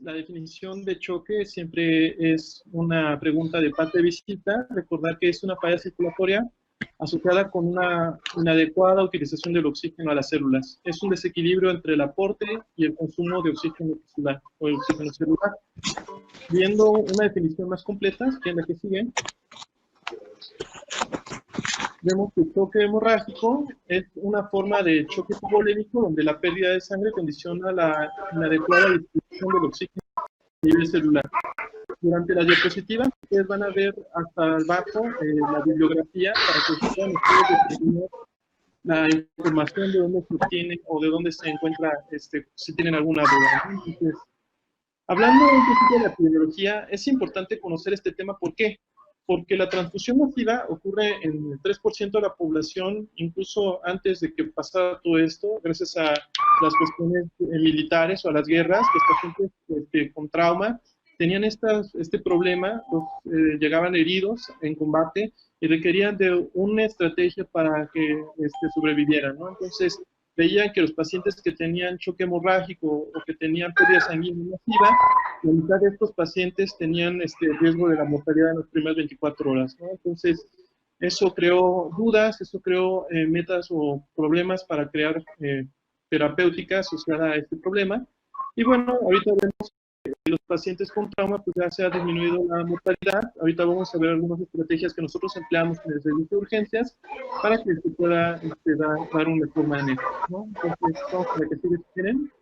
la definición de choque siempre es una pregunta de parte de visita. Recordar que es una falla circulatoria asociada con una inadecuada utilización del oxígeno a las células. Es un desequilibrio entre el aporte y el consumo de oxígeno tisular o el oxígeno celular. Viendo una definición más completa, que es la que sigue, vemos que el choque hemorrágico es una forma de choque hipovolémico donde la pérdida de sangre condiciona la inadecuada distribución del oxígeno a nivel celular. Durante la diapositiva, ustedes van a ver hasta abajo la bibliografía para que puedan ustedes determinar la información de dónde se obtiene o de dónde se encuentra, si tienen alguna duda, ¿no? Entonces, hablando un poquito de la epidemiología, es importante conocer este tema. ¿Por qué? Porque la transfusión masiva ocurre en el 3% de la población, incluso antes de que pasara todo esto, gracias a las cuestiones militares o a las guerras, que esta gente con trauma tenían este problema, llegaban heridos en combate y requerían de una estrategia para que sobrevivieran, ¿no? Entonces, veían que los pacientes que tenían choque hemorrágico o que tenían pérdida sanguínea masiva, la mitad de estos pacientes tenían riesgo de la mortalidad en las primeras 24 horas, ¿no? Entonces, eso creó dudas, eso creó metas o problemas para crear terapéutica asociada a este problema. Y bueno, ahorita vemos que los pacientes con trauma, pues ya se ha disminuido la mortalidad. Ahorita vamos a ver algunas estrategias que nosotros empleamos en el servicio de urgencias para que se pueda dar un mejor manejo, ¿no? Entonces, vamos a ver qué sigue, si quieren.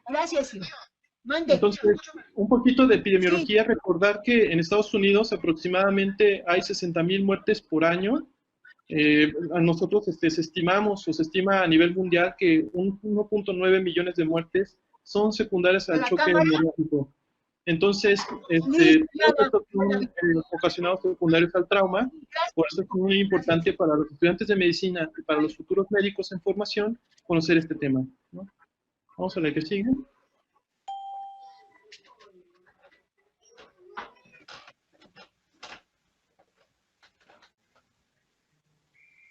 Gracias, Iván. Mande. Entonces, un poquito de epidemiología, sí. Recordar que en Estados Unidos aproximadamente hay 60,000 muertes por año. A nosotros se estimamos o se estima a nivel mundial que 1.9 millones de muertes son secundarias al choque hemorrágico. Entonces, todos estos son ocasionados secundarios al trauma. Por eso es muy importante para los estudiantes de medicina y para los futuros médicos en formación conocer este tema, ¿no? Vamos a ver qué sigue.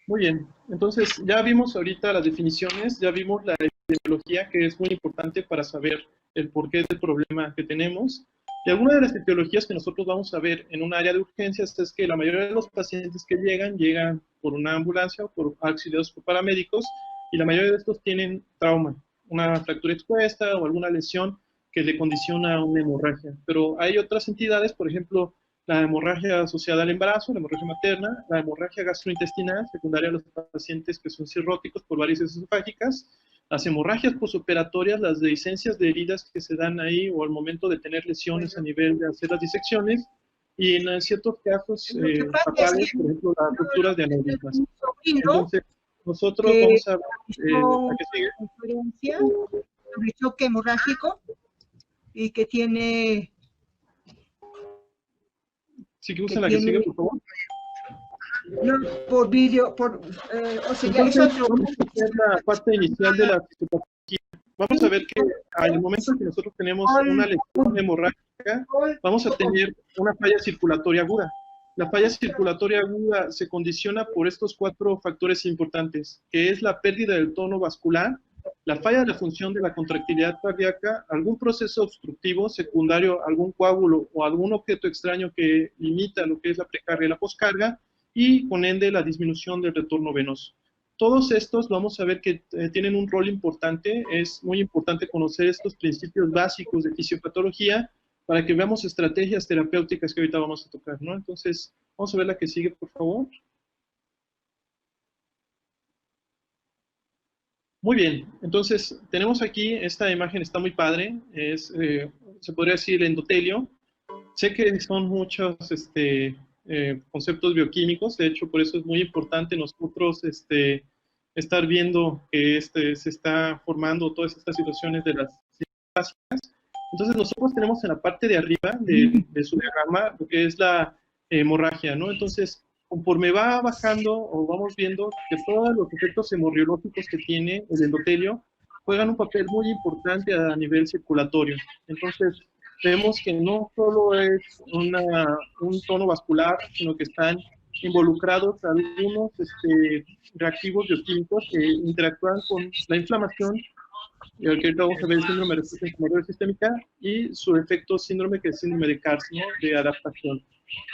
Muy bien, entonces ya vimos ahorita las definiciones, ya vimos la epidemiología, que es muy importante para saber el porqué del problema que tenemos. Y alguna de las etiologías que nosotros vamos a ver en un área de urgencias es que la mayoría de los pacientes que llegan por una ambulancia o por auxiliados por paramédicos, y la mayoría de estos tienen trauma, una fractura expuesta o alguna lesión que le condiciona una hemorragia. Pero hay otras entidades, por ejemplo, la hemorragia asociada al embarazo, la hemorragia materna, la hemorragia gastrointestinal, secundaria a los pacientes que son cirróticos por varices esofágicas, las hemorragias posoperatorias, las dehiscencias de heridas que se dan ahí o al momento de tener lesiones a nivel de hacer las disecciones, y en ciertos casos fatales, por ejemplo, las rupturas de aneurismas. Entonces, nosotros vamos a ver ¿a qué sigue? Conferencia sobre choque hemorrágico y que tiene... Si que usan la que sigue, por favor. No, por vídeo, o sea, entonces, es otro. vamos a hacer la parte inicial de la fisiopatología. Vamos a ver que al momento en que nosotros tenemos una lesión hemorrágica, vamos a tener una falla circulatoria aguda. La falla circulatoria aguda se condiciona por estos 4 factores importantes, que es la pérdida del tono vascular, la falla de la función de la contractilidad cardíaca, algún proceso obstructivo secundario, algún coágulo o algún objeto extraño que limita lo que es la precarga y la poscarga, y con ende la disminución del retorno venoso. Todos estos vamos a ver que tienen un rol importante. Es muy importante conocer estos principios básicos de fisiopatología para que veamos estrategias terapéuticas que ahorita vamos a tocar, ¿no? Entonces, vamos a ver la que sigue, por favor. Muy bien, entonces tenemos aquí, esta imagen está muy padre, se podría decir endotelio. Sé que son muchos conceptos bioquímicos, de hecho por eso es muy importante nosotros estar viendo que se está formando todas estas situaciones de las básicas. Entonces nosotros tenemos en la parte de arriba de su diagrama lo que es la hemorragia, ¿no? Entonces, conforme va bajando o vamos viendo que todos los efectos hemorriológicos que tiene el endotelio juegan un papel muy importante a nivel circulatorio. Entonces, vemos que no solo es un tono vascular, sino que están involucrados algunos reactivos bioquímicos que interactúan con la inflamación, y ahorita vamos a ver el síndrome de respuesta inflamatoria sistémica y su efecto síndrome, que es síndrome de CARS, ¿no? De adaptación.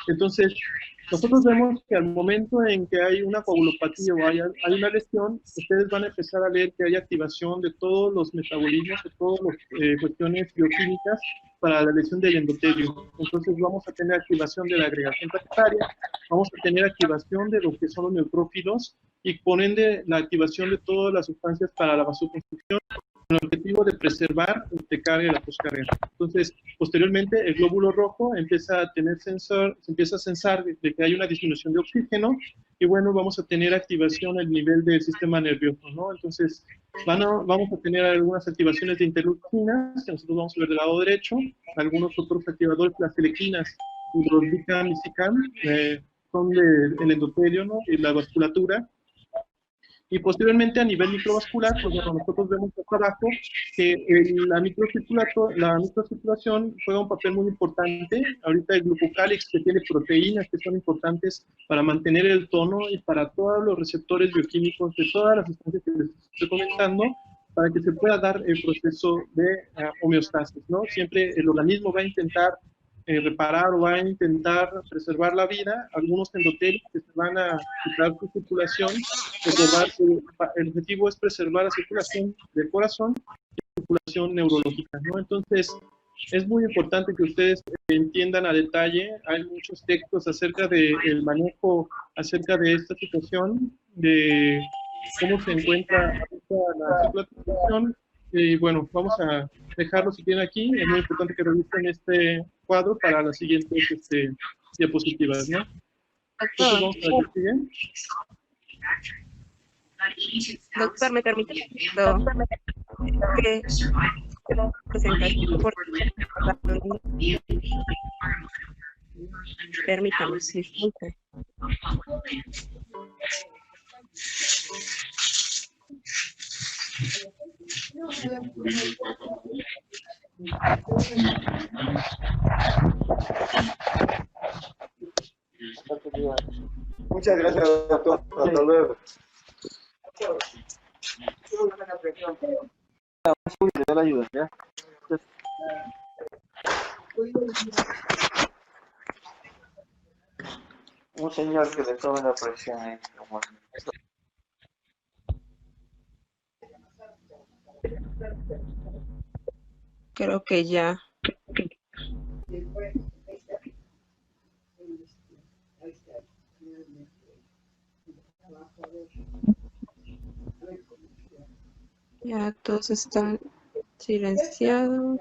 Entonces, nosotros vemos que al momento en que hay una coagulopatía o hay una lesión, ustedes van a empezar a ver que hay activación de todos los metabolismos, de todas las cuestiones bioquímicas para la lesión del endotelio. Entonces vamos a tener activación de la agregación plaquetaria, vamos a tener activación de lo que son los neutrófilos y por ende la activación de todas las sustancias para la vasoconstricción, con el objetivo de preservar la precarga y la poscarga. Entonces, posteriormente, el glóbulo rojo empieza a tener sensor, se empieza a censar de que hay una disminución de oxígeno, y bueno, vamos a tener activación al nivel del sistema nervioso, ¿no? Entonces, vamos a tener algunas activaciones de interleucinas, que nosotros vamos a ver del lado derecho, algunos otros activadores, las telequinas, hidrolbicam y cicam, son del endotelio, ¿no? Y la vasculatura. Y posteriormente a nivel microvascular, pues bueno, nosotros vemos acá abajo que la microcirculación juega un papel muy importante. Ahorita el glucocálix, que tiene proteínas que son importantes para mantener el tono y para todos los receptores bioquímicos de todas las sustancias que les estoy comentando, para que se pueda dar el proceso de homeostasis, ¿no? Siempre el organismo va a intentar reparar o va a intentar preservar la vida. Algunos endotelios que se van a quitar su circulación. Recordar que el objetivo es preservar la circulación del corazón y la circulación neurológica, ¿no? Entonces, es muy importante que ustedes entiendan a detalle. Hay muchos textos acerca del manejo, acerca de esta situación, de cómo se encuentra la circulación. Y bueno, vamos a dejarlo si tienen aquí. Es muy importante que revisen este cuadro para las siguientes diapositivas, ¿no? Entonces, vamos a ver qué sigue. Doctor, ¿me permite que presentación por permítame, disculpe. Muchas gracias, doctor. Hasta luego. Le da la ayuda, ¿ya? Un señor que le tome la presión ahí. Creo que ya. Ya todos están silenciados.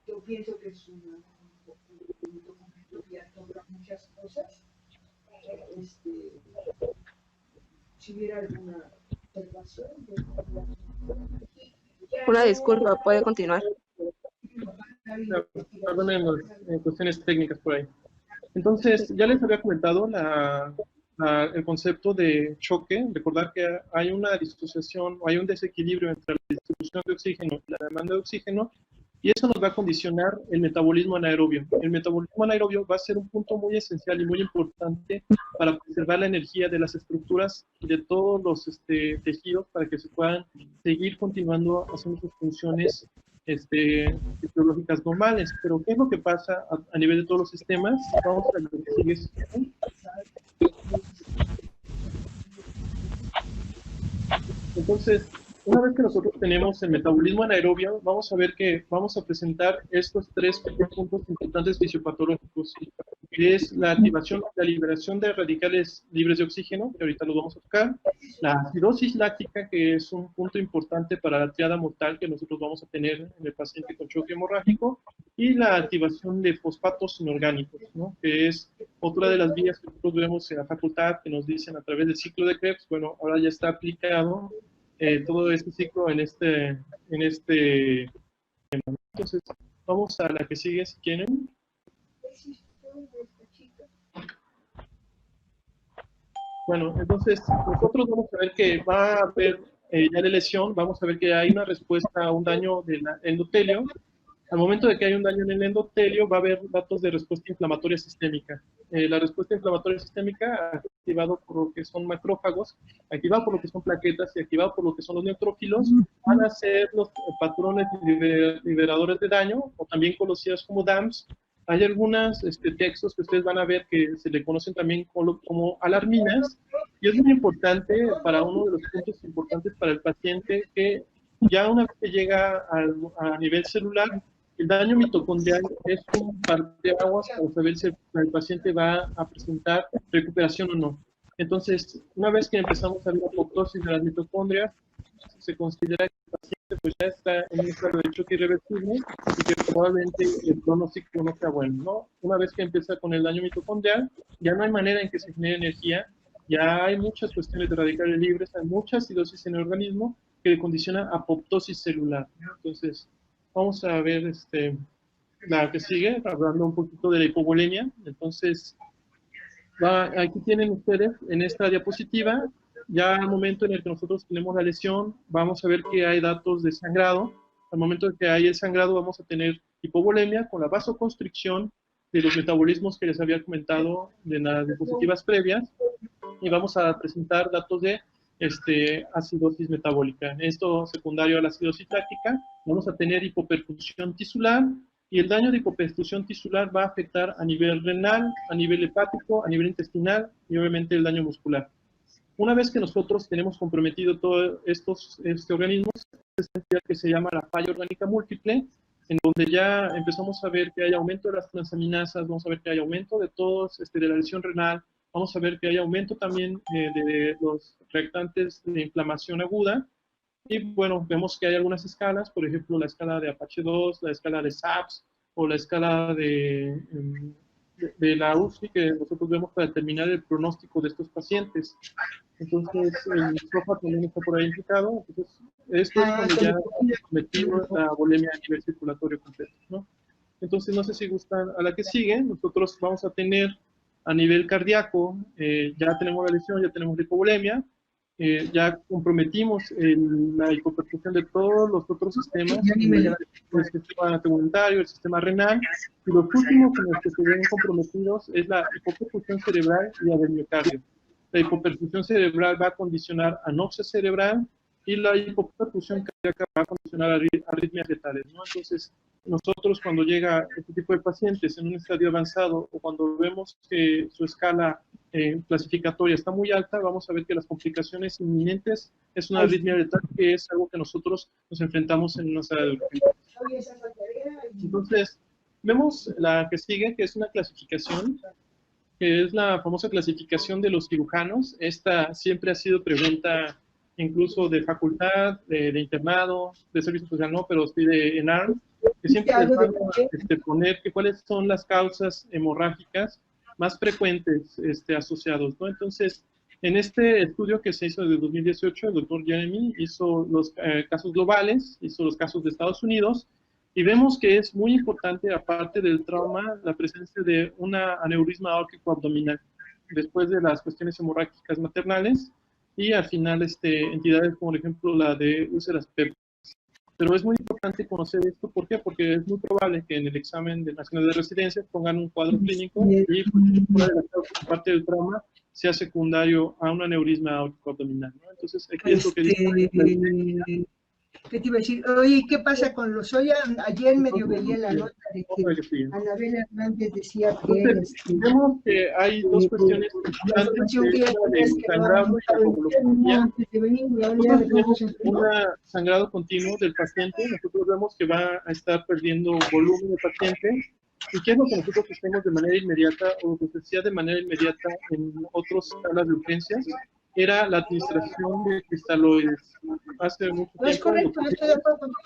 Yo pienso que es un documento que toca muchas cosas. Si hubiera alguna observación, Una disculpa, puede continuar. Perdonen las cuestiones técnicas por ahí. Entonces, ya les había comentado el concepto de choque. Recordar que hay una disociación o hay un desequilibrio entre la distribución de oxígeno y la demanda de oxígeno, y eso nos va a condicionar el metabolismo anaerobio. El metabolismo anaerobio va a ser un punto muy esencial y muy importante para preservar la energía de las estructuras y de todos los tejidos, para que se puedan seguir continuando haciendo sus funciones fisiológicas normales. Pero ¿qué es lo que pasa a nivel de todos los sistemas? Vamos a lo que sigue. Entonces, una vez que nosotros tenemos el metabolismo anaerobio, vamos a ver que vamos a presentar estos tres puntos importantes fisiopatológicos, que es la activación, la liberación de radicales libres de oxígeno, que ahorita lo vamos a tocar, la acidosis láctica, que es un punto importante para la triada mortal que nosotros vamos a tener en el paciente con choque hemorrágico, y la activación de fosfatos inorgánicos, ¿no? Que es otra de las vías que nosotros vemos en la facultad, que nos dicen a través del ciclo de Krebs. Bueno, ahora ya está aplicado todo este ciclo en este tema. Entonces, vamos a la que sigue si quieren. Bueno, entonces nosotros vamos a ver que va a haber ya de lesión, vamos a ver que hay una respuesta a un daño del endotelio. Al momento de que hay un daño en el endotelio, va a haber datos de respuesta inflamatoria sistémica. la respuesta inflamatoria sistémica, activado por lo que son macrófagos, activado por lo que son plaquetas y activado por lo que son los neutrófilos, van a ser los patrones liberadores de daño, o también conocidos como DAMs. Hay algunos textos que ustedes van a ver que se le conocen también como alarminas, y es muy importante para uno de los puntos importantes para el paciente que ya una vez que llega a nivel celular, el daño mitocondrial es un parteaguas para saber si el paciente va a presentar recuperación o no. Entonces, una vez que empezamos a ver apoptosis de las mitocondrias, se considera que el paciente pues, ya está en un estado de choque irreversible y que probablemente el pronóstico no sea bueno, ¿no? Una vez que empieza con el daño mitocondrial, ya no hay manera en que se genere energía, ya hay muchas cuestiones de radicales libres, hay mucha acidosis en el organismo que le condiciona apoptosis celular, ¿no? Entonces, vamos a ver la que sigue, hablando un poquito de la hipovolemia. Entonces, aquí tienen ustedes en esta diapositiva, ya al momento en el que nosotros tenemos la lesión, vamos a ver que hay datos de sangrado. Al momento en que hay el sangrado, vamos a tener hipovolemia con la vasoconstricción de los metabolismos que les había comentado en las diapositivas previas, y vamos a presentar datos de acidosis metabólica. Esto secundario a la acidosis láctica, vamos a tener hipoperfusión tisular, y el daño de hipoperfusión tisular va a afectar a nivel renal, a nivel hepático, a nivel intestinal y obviamente el daño muscular. Una vez que nosotros tenemos comprometido todos estos organismos, es una entidad que se llama la falla orgánica múltiple, en donde ya empezamos a ver que hay aumento de las transaminasas, vamos a ver que hay aumento de todos, de la lesión renal, vamos a ver que hay aumento también de los reactantes de inflamación aguda. Y bueno, vemos que hay algunas escalas, por ejemplo, la escala de Apache 2, la escala de SAPS, o la escala de la UCI, que nosotros vemos para determinar el pronóstico de estos pacientes. Entonces, el SOFA también está por ahí implicado. Entonces, esto es cuando ya cometido la volemia a nivel circulatorio completo, ¿no? Entonces, no sé si gustan a la que sigue. Nosotros vamos a tener a nivel cardíaco, ya tenemos la lesión, ya tenemos la hipovolemia, ya comprometimos la hipoperfusión de todos los otros sistemas, el sistema tegumentario, el sistema renal, y los últimos en los que se ven comprometidos es la hipoperfusión cerebral y la del miocardio. La hipoperfusión cerebral va a condicionar anoxia cerebral, y la hipoperfusión cardíaca va a condicionar arritmias letales, ¿no? Entonces, nosotros cuando llega este tipo de pacientes en un estadio avanzado, o cuando vemos que su escala clasificatoria está muy alta, vamos a ver que las complicaciones inminentes es una arritmia letal, que es algo que nosotros nos enfrentamos en una sala de urgencias. Entonces, vemos la que sigue, que es una clasificación, que es la famosa clasificación de los cirujanos. Esta siempre ha sido pregunta incluso de facultad, de internado, de servicio social no, pero sí de ENARM, que siempre les van a poner que cuáles son las causas hemorrágicas más frecuentes asociados, ¿no? Entonces, en este estudio que se hizo de 2018, el doctor Jeremy hizo los casos globales, hizo los casos de Estados Unidos, y vemos que es muy importante, aparte del trauma, la presencia de una aneurisma aórtico abdominal, después de las cuestiones hemorrágicas maternales, y al final entidades como por ejemplo la de úlceras pépticas. Pero es muy importante conocer esto, ¿por qué? Porque es muy probable que en el examen nacional de residencia pongan un cuadro clínico y una de las causas, parte del trauma, sea secundario a un aneurisma aórtico abdominal, ¿no? Entonces, aquí es lo que dice. ¿Qué te iba a decir? Oye, ¿qué pasa con los Oya? Ayer medio veía la nota de que Anabel Hernández decía que... Vemos que hay dos cuestiones importantes, sangrado y coagulopatía. Nosotros tenemos un sangrado continuo del paciente, nosotros vemos que va a estar perdiendo volumen del paciente, y qué es lo que nosotros hacemos de manera inmediata, o lo que se hacía de manera inmediata en otras salas de urgencias, era la administración de cristaloides. Hace mucho tiempo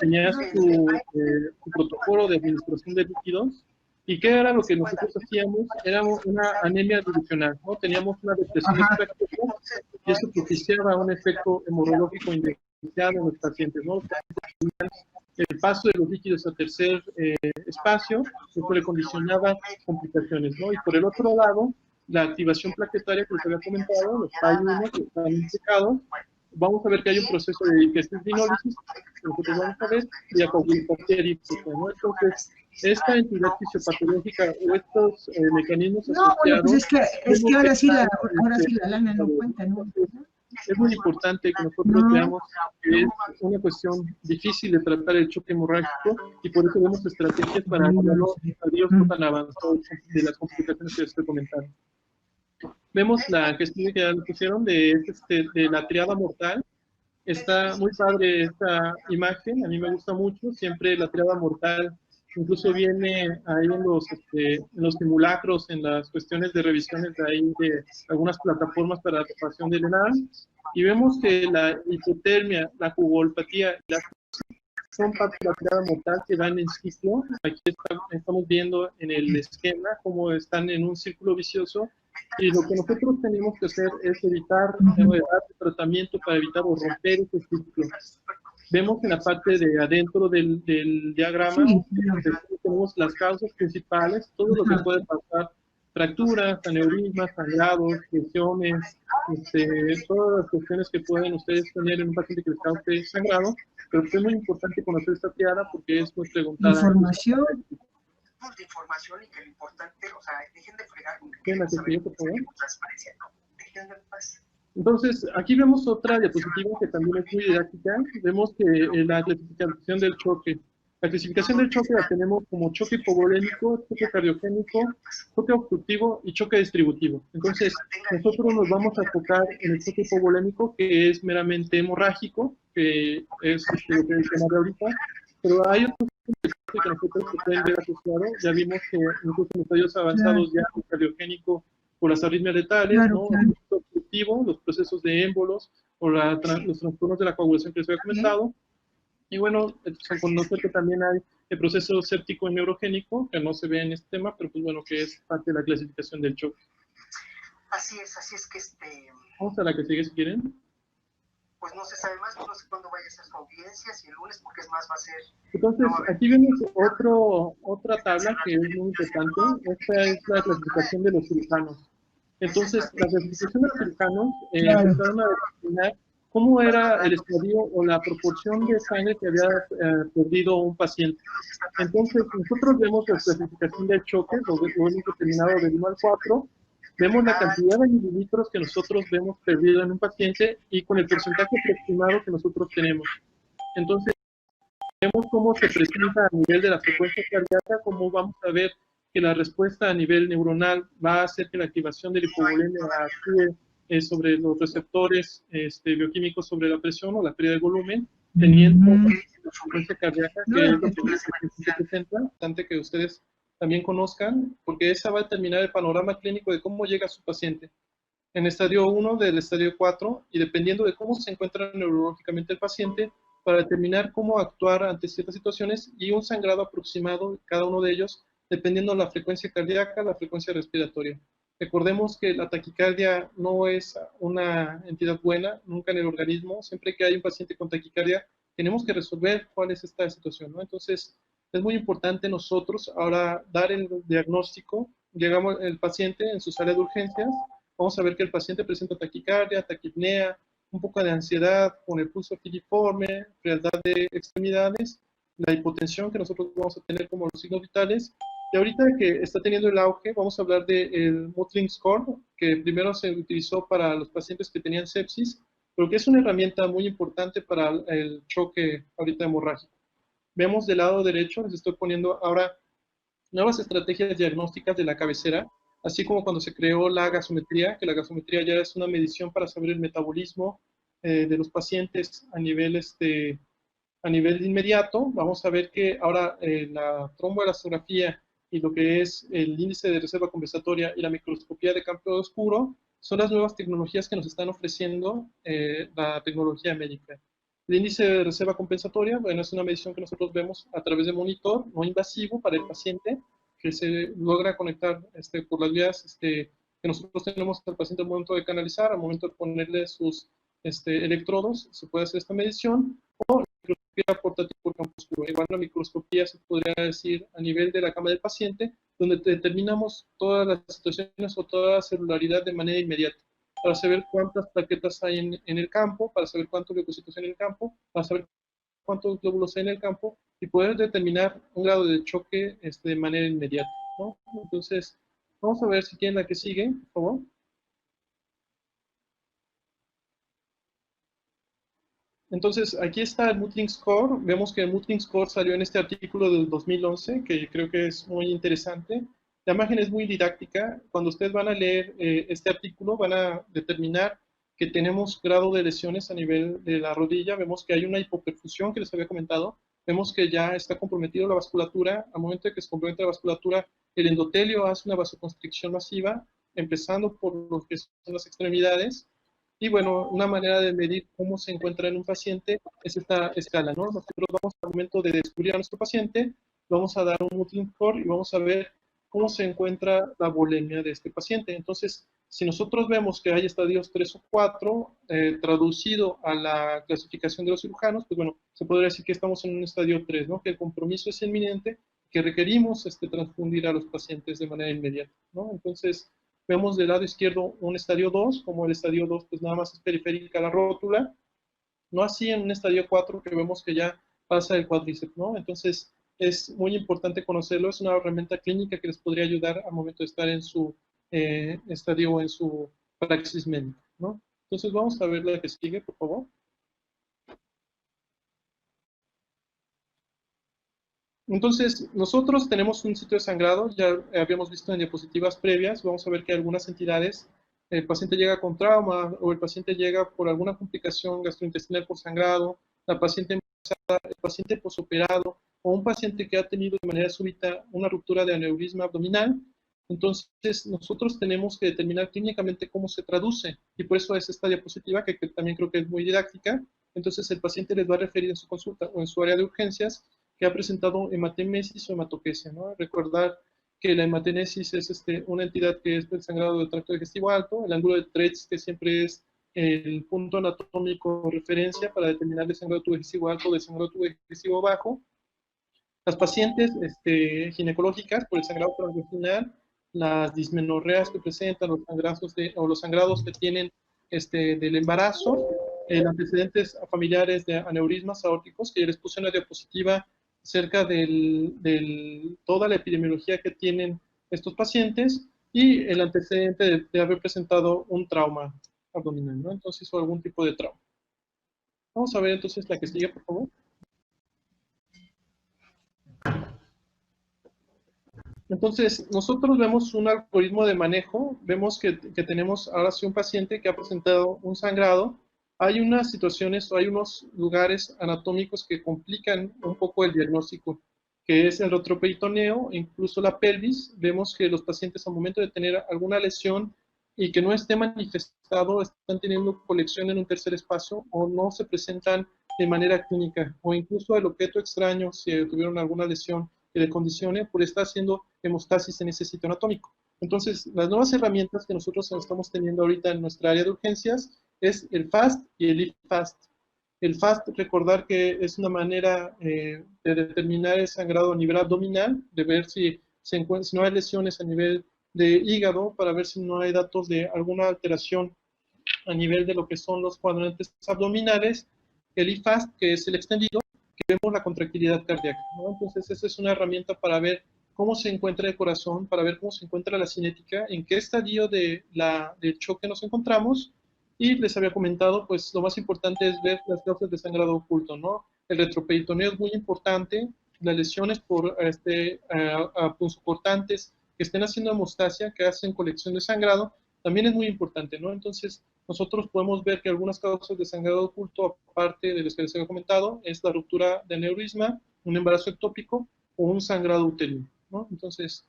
tenía su protocolo de administración de líquidos, y qué era lo que nosotros hacíamos, era una anemia dilucional, ¿no? Teníamos una depresión extractiva, y eso propiciaba un efecto hemorrológico indeseado en los pacientes, ¿no? El paso de los líquidos a tercer espacio, eso le condicionaba complicaciones, ¿no? Y por el otro lado, la activación plaquetaria que les había comentado, los PAI-1 que están implicados, vamos a ver que hay un proceso de disquesis-vinólisis, que nosotros vamos a ver, y a coagulopatía eríptica, ¿no? Entonces, esta entidad fisiopatológica o estos mecanismos No, bueno, pues asociados. es que ahora sí la lana no cuenta, ¿no? Es muy importante que nosotros veamos que es una cuestión difícil de tratar el choque hemorrágico y por eso vemos estrategias para llevarlo a Dios no tan avanzado de las complicaciones que les estoy comentando. Vemos la gestión que ya nos pusieron de la triada mortal. Está muy padre esta imagen, a mí me gusta mucho, siempre la triada mortal, incluso viene ahí en los simulacros, en las cuestiones de revisiones de ahí de algunas plataformas para la reparación del ENAM, y vemos que la hipotermia, la jugulopatía y la son parte de la triada mortal que van en ciclo. Aquí estamos viendo en el esquema cómo están en un círculo vicioso y lo que nosotros tenemos que hacer es evitar dar tratamiento para evitar o romper ese ciclo. Vemos en la parte de adentro del diagrama, tenemos las causas principales, todo lo que puede pasar, fracturas, aneurismas, sangrados, lesiones, todas las cuestiones que pueden ustedes tener en un paciente que les cause sangrado, pero es muy importante conocer esta triada porque es muy preguntada. Información. De información y que lo importante, o sea, dejen de fregar con ¿Qué la que por favor? transparencia, no, dejen de paz. Entonces, aquí vemos otra diapositiva que también es muy didáctica. Vemos que la clasificación del choque. La clasificación del choque la tenemos como choque hipovolémico, choque cardiogénico, choque obstructivo y choque distributivo. Entonces, nosotros nos vamos a enfocar en el choque hipovolémico, que es meramente hemorrágico, que es lo que mencionaba ahorita, pero hay otros que nosotros se pueden ver asociados. Ya vimos que incluso en estadios avanzados ya el cardiogénico por las arritmias letales, ¿no? El obstructivo, los procesos de émbolos o los trastornos de la coagulación que les había comentado. Y bueno, son conocer que también hay el proceso séptico y neurogénico, que no se ve en este tema, pero pues bueno, que es parte de la clasificación del choque. Así es que Vamos a la que sigue si quieren. Pues no se sabe más, no sé cuándo vaya a ser su audiencia, si el lunes, porque es más va a ser... Entonces, aquí vemos otra tabla que es muy importante. Esta es la clasificación de los cirujanos. Entonces, la clasificación de los cirujanos empezaron a determinar cómo era el estadio o la proporción de sangre que había perdido un paciente. Entonces, nosotros vemos la clasificación de choques, lo hemos determinado del 1 al 4, vemos la cantidad de mililitros que nosotros vemos perdido en un paciente y con el porcentaje aproximado que nosotros tenemos. Entonces, vemos cómo se presenta a nivel de la frecuencia cardíaca, cómo vamos a ver que la respuesta a nivel neuronal va a hacer que la activación del hipovolemia actúe sobre los receptores bioquímicos sobre la presión o la pérdida de volumen, teniendo la frecuencia cardíaca, que es lo que se presenta, bastante que ustedes también conozcan, porque esa va a determinar el panorama clínico de cómo llega su paciente. En el estadio 1 del estadio 4, y dependiendo de cómo se encuentra neurológicamente el paciente, para determinar cómo actuar ante ciertas situaciones y un sangrado aproximado de cada uno de ellos, dependiendo de la frecuencia cardíaca, la frecuencia respiratoria. Recordemos que la taquicardia no es una entidad buena, nunca en el organismo. Siempre que hay un paciente con taquicardia, tenemos que resolver cuál es esta situación, ¿no? Entonces, es muy importante nosotros ahora dar el diagnóstico. Llegamos el paciente en su sala de urgencias, vamos a ver que el paciente presenta taquicardia, taquipnea, un poco de ansiedad, con el pulso filiforme, frialdad de extremidades, la hipotensión que nosotros vamos a tener como los signos vitales. Y ahorita que está teniendo el auge, vamos a hablar del Mottling Score, que primero se utilizó para los pacientes que tenían sepsis, pero que es una herramienta muy importante para el choque ahorita hemorrágico. Vemos del lado derecho, les estoy poniendo ahora nuevas estrategias diagnósticas de la cabecera, así como cuando se creó la gasometría, que la gasometría ya es una medición para saber el metabolismo de los pacientes a nivel inmediato. Vamos a ver que ahora la tromboelastografía y lo que es el índice de reserva compensatoria y la microscopía de campo oscuro son las nuevas tecnologías que nos están ofreciendo la tecnología médica. El índice de reserva compensatoria, bueno, es una medición que nosotros vemos a través de monitor no invasivo para el paciente, que se logra conectar por las vías que nosotros tenemos al paciente al momento de canalizar, al momento de ponerle sus electrodos, se puede hacer esta medición, o microscopía portátil por campo oscuro. Igual la microscopía se podría decir a nivel de la cama del paciente, donde determinamos todas las situaciones o toda la celularidad de manera inmediata, para saber cuántas plaquetas hay en el campo, para saber cuántos leucocitos hay en el campo, para saber cuántos glóbulos hay en el campo, y poder determinar un grado de choque de manera inmediata, ¿no? Entonces, vamos a ver si tienen la que sigue, por favor. Entonces, aquí está el Mutlin Score. Vemos que el Mutlin Score salió en este artículo del 2011, que creo que es muy interesante. La imagen es muy didáctica. Cuando ustedes van a leer este artículo, van a determinar que tenemos grado de lesiones a nivel de la rodilla. Vemos que hay una hipoperfusión que les había comentado. Vemos que ya está comprometido la vasculatura. Al momento de que se compromete la vasculatura, el endotelio hace una vasoconstricción masiva, empezando por lo que son las extremidades. Y bueno, una manera de medir cómo se encuentra en un paciente es esta escala, ¿no? Nosotros vamos al momento de descubrir a nuestro paciente, vamos a dar un Mutlin Score y vamos a ver cómo se encuentra la volemia de este paciente. Entonces, si nosotros vemos que hay estadios 3 o 4, traducido a la clasificación de los cirujanos, pues bueno, se podría decir que estamos en un estadio 3, ¿no? Que el compromiso es inminente, que requerimos transfundir a los pacientes de manera inmediata, ¿no? Entonces, vemos del lado izquierdo un estadio 2, como el estadio 2 pues nada más es periférica a la rótula, no así en un estadio 4 que vemos que ya pasa el cuádriceps, ¿no? Entonces es muy importante conocerlo, es una herramienta clínica que les podría ayudar al momento de estar en su estadio o en su praxis médica, ¿no? Entonces vamos a ver la que sigue, por favor. Entonces, nosotros tenemos un sitio de sangrado, ya habíamos visto en diapositivas previas, vamos a ver que algunas entidades, el paciente llega con trauma o el paciente llega por alguna complicación gastrointestinal por sangrado, la paciente embarazada, el paciente posoperado o un paciente que ha tenido de manera súbita una ruptura de aneurisma abdominal. Entonces, nosotros tenemos que determinar clínicamente cómo se traduce y por eso es esta diapositiva que también creo que es muy didáctica. Entonces, el paciente les va a referir en su consulta o en su área de urgencias que ha presentado hematemesis o hematoquesia, ¿no? Recordar que la hematemesis es una entidad que es del sangrado del tracto digestivo alto, el ángulo de Treitz, que siempre es el punto anatómico de referencia para determinar el sangrado digestivo alto o el sangrado digestivo bajo. Las pacientes ginecológicas por el sangrado transvaginal, las dismenorreas que presentan, los sangrados que tienen del embarazo, antecedentes familiares de aneurismas aórticos, que ya les puse una diapositiva cerca de toda la epidemiología que tienen estos pacientes y el antecedente de haber presentado un trauma abdominal, ¿no? Entonces, o algún tipo de trauma. Vamos a ver entonces la que sigue, por favor. Entonces, nosotros vemos un algoritmo de manejo, vemos que tenemos ahora sí un paciente que ha presentado un sangrado. Hay unas situaciones o hay unos lugares anatómicos que complican un poco el diagnóstico, que es el retroperitoneo, incluso la pelvis. Vemos que los pacientes al momento de tener alguna lesión y que no esté manifestado, están teniendo colección en un tercer espacio o no se presentan de manera clínica, o incluso el objeto extraño, si tuvieron alguna lesión que le condicione por estar haciendo hemostasis en ese sitio anatómico. Entonces, las nuevas herramientas que nosotros estamos teniendo ahorita en nuestra área de urgencias es el FAST y el IFAST. El FAST, recordar que es una manera de determinar el sangrado a nivel abdominal, de ver si no hay lesiones a nivel de hígado, para ver si no hay datos de alguna alteración a nivel de lo que son los cuadrantes abdominales. El IFAST, que es el extendido, que vemos la contractilidad cardíaca, ¿no? Entonces, esa es una herramienta para ver cómo se encuentra el corazón, para ver cómo se encuentra la cinética, en qué estadio del choque nos encontramos. Y les había comentado, pues lo más importante es ver las causas de sangrado oculto, ¿no? El retroperitoneo es muy importante, las lesiones por punzocortantes que estén haciendo hemostasia, que hacen colección de sangrado, también es muy importante, ¿no? Entonces, nosotros podemos ver que algunas causas de sangrado oculto, aparte de las que les había comentado, es la ruptura de aneurisma, un embarazo ectópico o un sangrado uterino, ¿no? Entonces,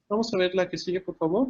vamos a ver la que sigue, por favor.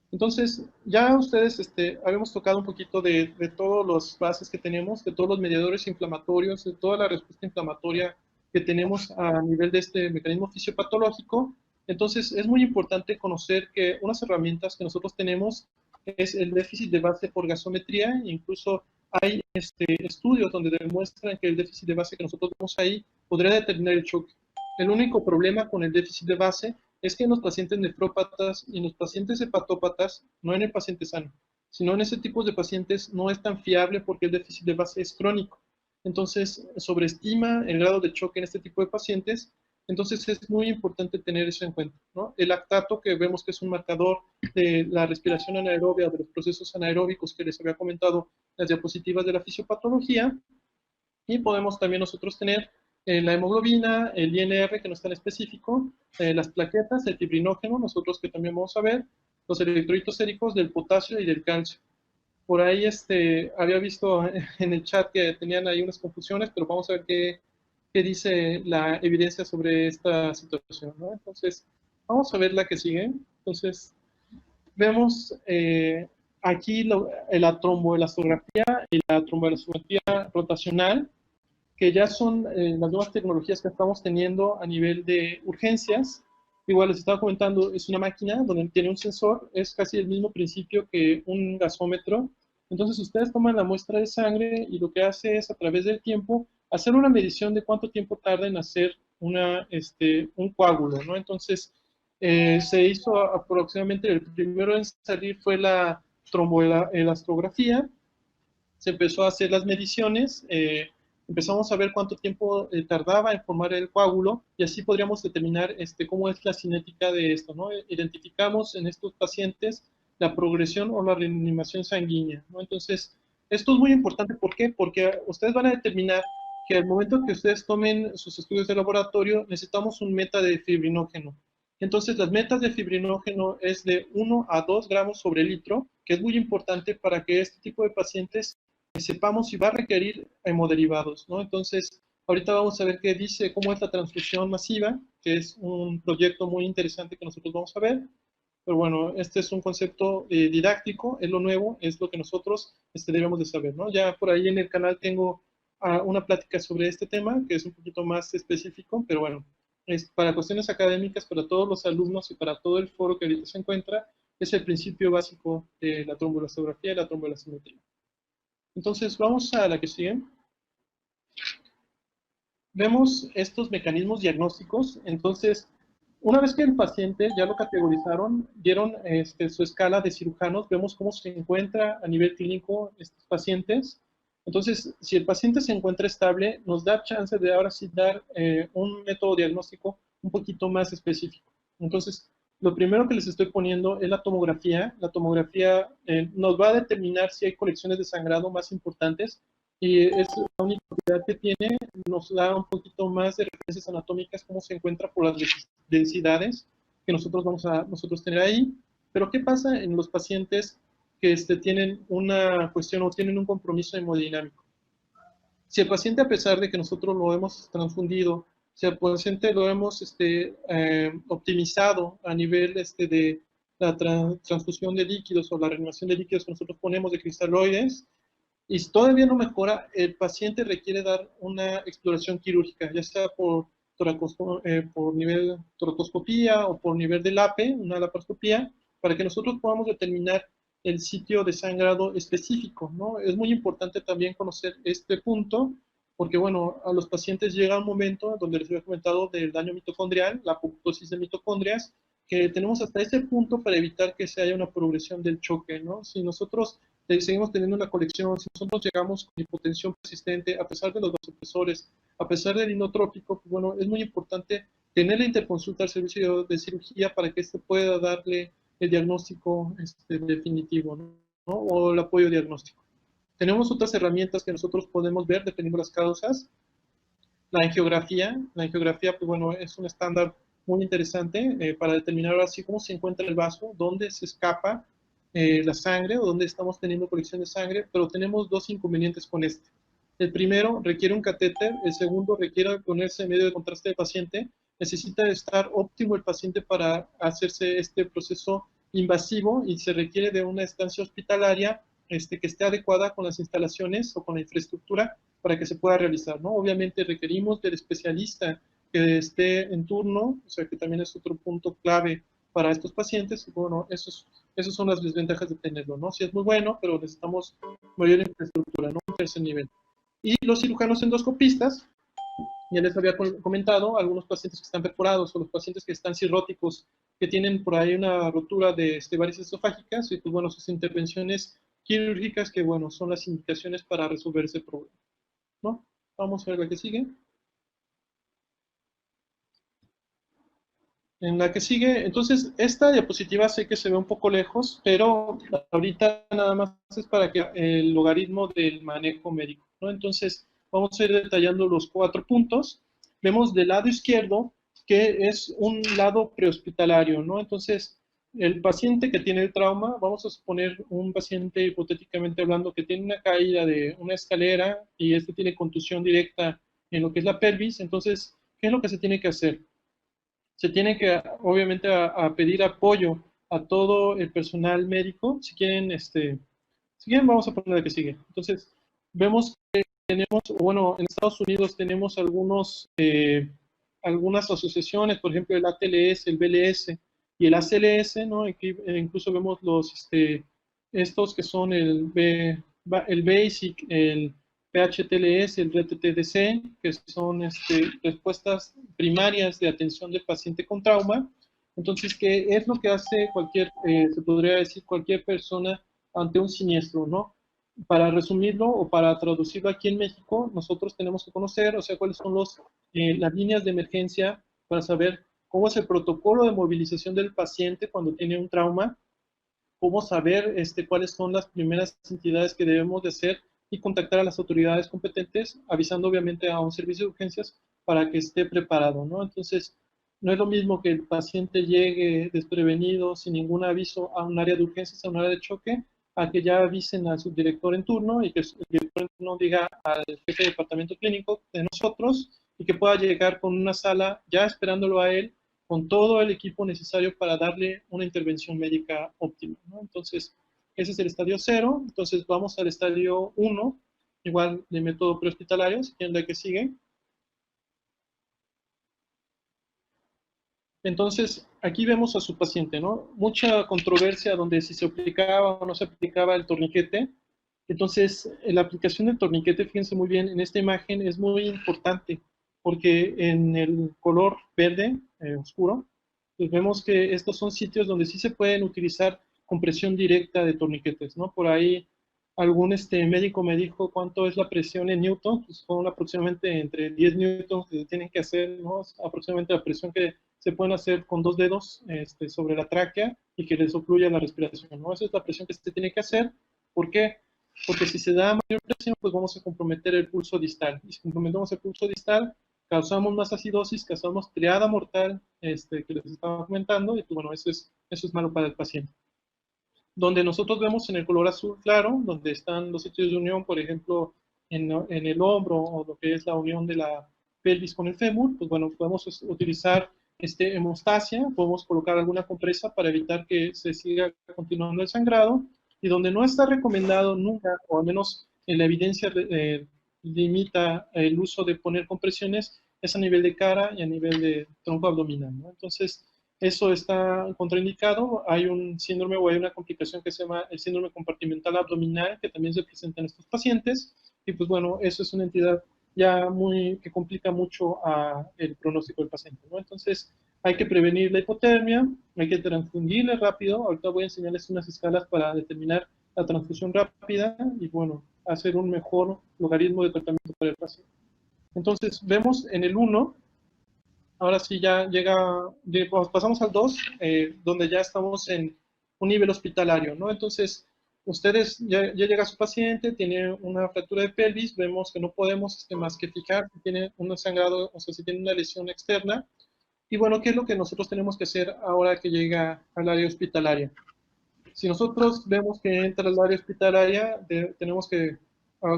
Entonces, ya ustedes habíamos tocado un poquito de todas las bases que tenemos, de todos los mediadores inflamatorios, de toda la respuesta inflamatoria que tenemos a nivel de este mecanismo fisiopatológico. Entonces, es muy importante conocer que unas herramientas que nosotros tenemos es el déficit de base por gasometría. Incluso hay estudios donde demuestran que el déficit de base que nosotros vemos ahí podría determinar el choque. El único problema con el déficit de base es que en los pacientes nefrópatas y en los pacientes hepatópatas, no en el paciente sano, sino en ese tipo de pacientes no es tan fiable porque el déficit de base es crónico. Entonces, sobreestima el grado de choque en este tipo de pacientes. Entonces, es muy importante tener eso en cuenta, ¿no? El lactato, que vemos que es un marcador de la respiración anaerobia, de los procesos anaeróbicos que les había comentado en las diapositivas de la fisiopatología. Y podemos también nosotros tener la hemoglobina, el INR, que no es tan específico, las plaquetas, el fibrinógeno, nosotros que también vamos a ver, los electrolitos séricos del potasio y del calcio. Por ahí había visto en el chat que tenían ahí unas confusiones, pero vamos a ver qué dice la evidencia sobre esta situación, ¿no? Entonces, vamos a ver la que sigue. Entonces, vemos aquí la tromboelastografía y la tromboelastografía rotacional, que ya son las nuevas tecnologías que estamos teniendo a nivel de urgencias. Igual les estaba comentando, es una máquina donde tiene un sensor, es casi el mismo principio que un gasómetro. Entonces ustedes toman la muestra de sangre y lo que hace es, a través del tiempo, hacer una medición de cuánto tiempo tarda en hacer un coágulo, ¿no? Entonces, se hizo aproximadamente, el primero en salir fue la tromboelastografía, se empezó a hacer las mediciones, empezamos a ver cuánto tiempo tardaba en formar el coágulo y así podríamos determinar cómo es la cinética de esto, ¿no? Identificamos en estos pacientes la progresión o la reanimación sanguínea, ¿no? Entonces, esto es muy importante, ¿por qué? Porque ustedes van a determinar que al momento que ustedes tomen sus estudios de laboratorio, necesitamos un meta de fibrinógeno. Entonces, las metas de fibrinógeno es de 1 a 2 gramos sobre litro, que es muy importante para que este tipo de pacientes sepamos si va a requerir hemoderivados, ¿no? Entonces, ahorita vamos a ver qué dice, cómo es la transfusión masiva, que es un proyecto muy interesante que nosotros vamos a ver. Pero bueno, este es un concepto didáctico, es lo nuevo, es lo que nosotros debemos de saber, ¿no? Ya por ahí en el canal tengo una plática sobre este tema, que es un poquito más específico, pero bueno, es para cuestiones académicas, para todos los alumnos y para todo el foro que ahorita se encuentra, es el principio básico de la tromboelastografía y la tromboelastometría. Entonces, vamos a la que sigue. Vemos estos mecanismos diagnósticos. Entonces, una vez que el paciente ya lo categorizaron, dieron su escala de cirujanos, vemos cómo se encuentra a nivel clínico estos pacientes. Entonces, si el paciente se encuentra estable, nos da chance de ahora sí dar un método diagnóstico un poquito más específico. Entonces, lo primero que les estoy poniendo es la tomografía. La tomografía nos va a determinar si hay colecciones de sangrado más importantes y es la única propiedad que tiene, nos da un poquito más de referencias anatómicas, cómo se encuentra por las densidades que nosotros vamos a tener ahí. Pero ¿qué pasa en los pacientes que tienen una cuestión o tienen un compromiso hemodinámico? Si el paciente, a pesar de que nosotros lo hemos transfundido, si el paciente lo hemos optimizado a nivel de la transfusión de líquidos o la reanimación de líquidos que nosotros ponemos de cristaloides, y si todavía no mejora, el paciente requiere dar una exploración quirúrgica, ya sea por nivel toracoscopía o por nivel de LAPE, una laparoscopía, para que nosotros podamos determinar el sitio de sangrado específico, ¿no? Es muy importante también conocer este punto, porque, bueno, a los pacientes llega un momento donde les había comentado del daño mitocondrial, la apoptosis de mitocondrias, que tenemos hasta ese punto para evitar que se haya una progresión del choque, ¿no? Si nosotros seguimos teniendo una colección, si nosotros llegamos con hipotensión persistente, a pesar de los vasopresores, a pesar del inotrópico, pues bueno, es muy importante tener la interconsulta al servicio de cirugía para que pueda darle el diagnóstico definitivo, ¿no? O el apoyo diagnóstico. Tenemos otras herramientas que nosotros podemos ver dependiendo de las causas. La angiografía, pues bueno, es un estándar muy interesante para determinar ahora sí cómo se encuentra el vaso, dónde se escapa la sangre o dónde estamos teniendo colección de sangre, pero tenemos dos inconvenientes con este. El primero requiere un catéter, el segundo requiere ponerse en medio de contraste del paciente, necesita estar óptimo el paciente para hacerse este proceso invasivo y se requiere de una estancia hospitalaria que esté adecuada con las instalaciones o con la infraestructura para que se pueda realizar, ¿no? Obviamente requerimos del especialista que esté en turno, o sea que también es otro punto clave para estos pacientes. Bueno, esas son las desventajas de tenerlo, ¿no? Sí es muy bueno, pero necesitamos mayor infraestructura, ¿no? Un tercer nivel. Y los cirujanos endoscopistas, ya les había comentado, algunos pacientes que están perforados o los pacientes que están cirróticos, que tienen por ahí una rotura de varices esofágicas, y pues bueno, sus intervenciones quirúrgicas que, bueno, son las indicaciones para resolver ese problema, ¿no? Vamos a ver la que sigue. En la que sigue, entonces, esta diapositiva sé que se ve un poco lejos, pero ahorita nada más es para que el logaritmo del manejo médico, ¿no? Entonces, vamos a ir detallando los 4 puntos. Vemos del lado izquierdo que es un lado prehospitalario, ¿no? Entonces, el paciente que tiene el trauma, vamos a suponer un paciente hipotéticamente hablando que tiene una caída de una escalera y este tiene contusión directa en lo que es la pelvis, entonces, ¿qué es lo que se tiene que hacer? Se tiene que, obviamente, a pedir apoyo a todo el personal médico. Si quieren, vamos a poner la que sigue. Entonces, vemos que tenemos, bueno, en Estados Unidos tenemos algunas asociaciones, por ejemplo, el ATLS, el BLS y el ACLS, ¿no? Aquí, incluso vemos estos que son el BASIC, el PHTLS, el RTTDC, que son respuestas primarias de atención del paciente con trauma. Entonces, ¿qué es lo que hace se podría decir, cualquier persona ante un siniestro, ¿no? Para resumirlo o para traducirlo aquí en México, nosotros tenemos que conocer, o sea, cuáles son las líneas de emergencia para saber cómo es el protocolo de movilización del paciente cuando tiene un trauma, cómo saber cuáles son las primeras entidades que debemos de hacer y contactar a las autoridades competentes, avisando obviamente a un servicio de urgencias para que esté preparado, ¿no? Entonces, no es lo mismo que el paciente llegue desprevenido, sin ningún aviso a un área de urgencias, a un área de choque, a que ya avisen al subdirector en turno y que el director en turno diga al jefe de departamento clínico de nosotros y que pueda llegar con una sala ya esperándolo a él con todo el equipo necesario para darle una intervención médica óptima, ¿no? Entonces, ese es el estadio 0. Entonces, vamos al estadio 1, igual de método prehospitalario, que es la que sigue. Entonces, aquí vemos a su paciente, ¿no? Mucha controversia donde si se aplicaba o no se aplicaba el torniquete. Entonces, la aplicación del torniquete, fíjense muy bien, en esta imagen es muy importante, porque en el color verde oscuro, pues vemos que estos son sitios donde sí se pueden utilizar compresión directa de torniquetes, ¿no? Por ahí algún médico me dijo cuánto es la presión en Newton, pues son aproximadamente entre 10 newtons que se tienen que hacer, ¿no? Aproximadamente la presión que se pueden hacer con 2 dedos sobre la tráquea y que les ocluya la respiración, ¿no? Esa es la presión que se tiene que hacer. ¿Por qué? Porque si se da mayor presión, pues vamos a comprometer el pulso distal. Y si comprometemos el pulso distal, causamos más acidosis, causamos triada mortal, que les estaba comentando, y pues bueno, eso es malo para el paciente. Donde nosotros vemos en el color azul claro, donde están los sitios de unión, por ejemplo, en el hombro, o lo que es la unión de la pelvis con el fémur, pues bueno, podemos utilizar hemostasia, podemos colocar alguna compresa para evitar que se siga continuando el sangrado, y donde no está recomendado nunca, o al menos en la evidencia limita el uso de poner compresiones, es a nivel de cara y a nivel de tronco abdominal, ¿no? Entonces, eso está contraindicado. Hay un síndrome o hay una complicación que se llama el síndrome compartimental abdominal, que también se presenta en estos pacientes, y pues bueno, eso es una entidad ya que complica mucho el pronóstico del paciente, ¿no? Entonces, hay que prevenir la hipotermia, hay que transfundirle rápido. Ahorita voy a enseñarles unas escalas para determinar la transfusión rápida y, bueno, hacer un mejor logaritmo de tratamiento para el paciente. Entonces, vemos en el 1, ahora sí ya pasamos al 2, donde ya estamos en un nivel hospitalario, ¿no? Entonces, ustedes, ya llega su paciente, tiene una fractura de pelvis, vemos que no podemos más que fijar si tiene un sangrado, o sea, si tiene una lesión externa. Y bueno, ¿qué es lo que nosotros tenemos que hacer ahora que llega al área hospitalaria? Si nosotros vemos que entra al área hospitalaria, tenemos que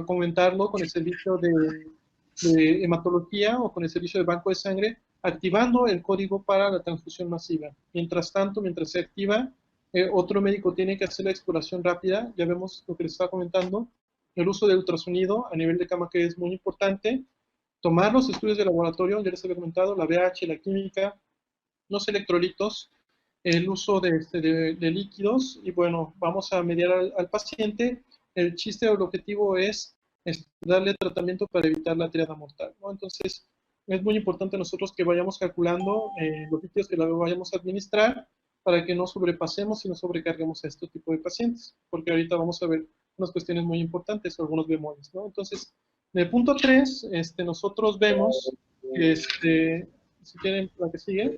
comentarlo con el servicio de hematología o con el servicio de banco de sangre, activando el código para la transfusión masiva. Mientras tanto, mientras se activa, otro médico tiene que hacer la exploración rápida. Ya vemos lo que les estaba comentando, el uso de ultrasonido a nivel de cama, que es muy importante. Tomar los estudios de laboratorio, ya les había comentado, la BH, la química, los electrolitos, el uso de líquidos, y bueno, vamos a mediar al paciente. El chiste o el objetivo es darle tratamiento para evitar la triada mortal, ¿no? Entonces, es muy importante nosotros que vayamos calculando los líquidos que la vayamos a administrar para que no sobrepasemos y no sobrecarguemos a este tipo de pacientes, porque ahorita vamos a ver unas cuestiones muy importantes o algunos bemoles, ¿no? Entonces, en el punto 3, nosotros vemos, si quieren, la que sigue.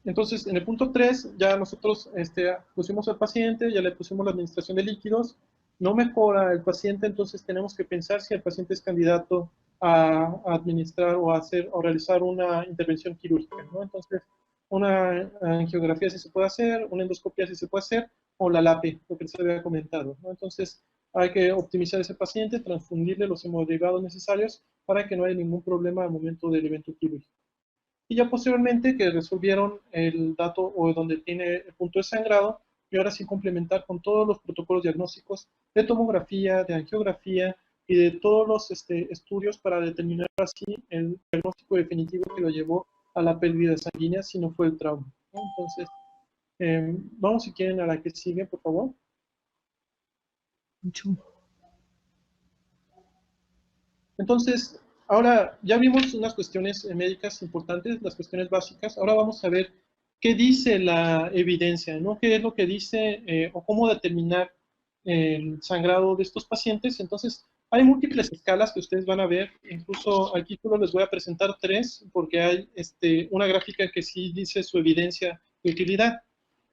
Entonces, en el punto 3, ya nosotros pusimos al paciente, ya le pusimos la administración de líquidos, no mejora el paciente, entonces tenemos que pensar si el paciente es candidato a administrar o a hacer o realizar una intervención quirúrgica, ¿no? Entonces, una angiografía si se puede hacer, una endoscopia si se puede hacer, o la LAPE, lo que se había comentado, ¿no? Entonces, hay que optimizar ese paciente, transfundirle los hemoderivados necesarios para que no haya ningún problema al momento del evento quirúrgico. Y ya posteriormente que resolvieron el dato o donde tiene el punto de sangrado, y ahora sí complementar con todos los protocolos diagnósticos de tomografía, de angiografía y de todos los estudios para determinar así el diagnóstico definitivo que lo llevó a la pérdida sanguínea si no fue el trauma, ¿no? Entonces, vamos si quieren a la que sigue, por favor. Entonces, ahora ya vimos unas cuestiones médicas importantes, las cuestiones básicas. Ahora vamos a ver qué dice la evidencia, ¿no? ¿Qué es lo que dice o cómo determinar el sangrado de estos pacientes? Entonces, hay múltiples escalas que ustedes van a ver. Incluso aquí solo les voy a presentar 3 porque hay una gráfica que sí dice su evidencia de utilidad.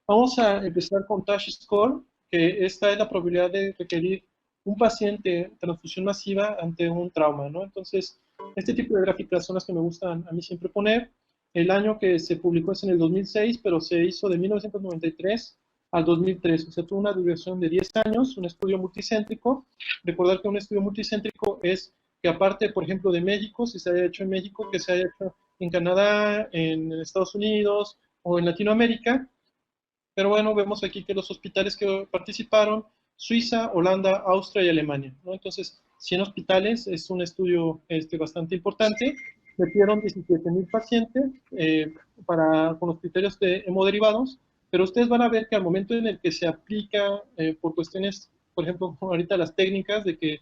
Vamos a empezar con TASH score, que esta es la probabilidad de requerir un paciente transfusión masiva ante un trauma, ¿no? Entonces, este tipo de gráficas son las que me gustan a mí siempre poner. El año que se publicó es en el 2006, pero se hizo de 1993 al 2003, o sea, tuvo una duración de 10 años, un estudio multicéntrico. Recordar que un estudio multicéntrico es que aparte, por ejemplo, de México, si se haya hecho en México, que se haya hecho en Canadá, en Estados Unidos o en Latinoamérica. Pero bueno, vemos aquí que los hospitales que participaron, Suiza, Holanda, Austria y Alemania, ¿no? Entonces, 100 hospitales, es un estudio bastante importante. Metieron 17,000 pacientes con los criterios de hemoderivados, pero ustedes van a ver que al momento en el que se aplica por cuestiones, por ejemplo, ahorita las técnicas de que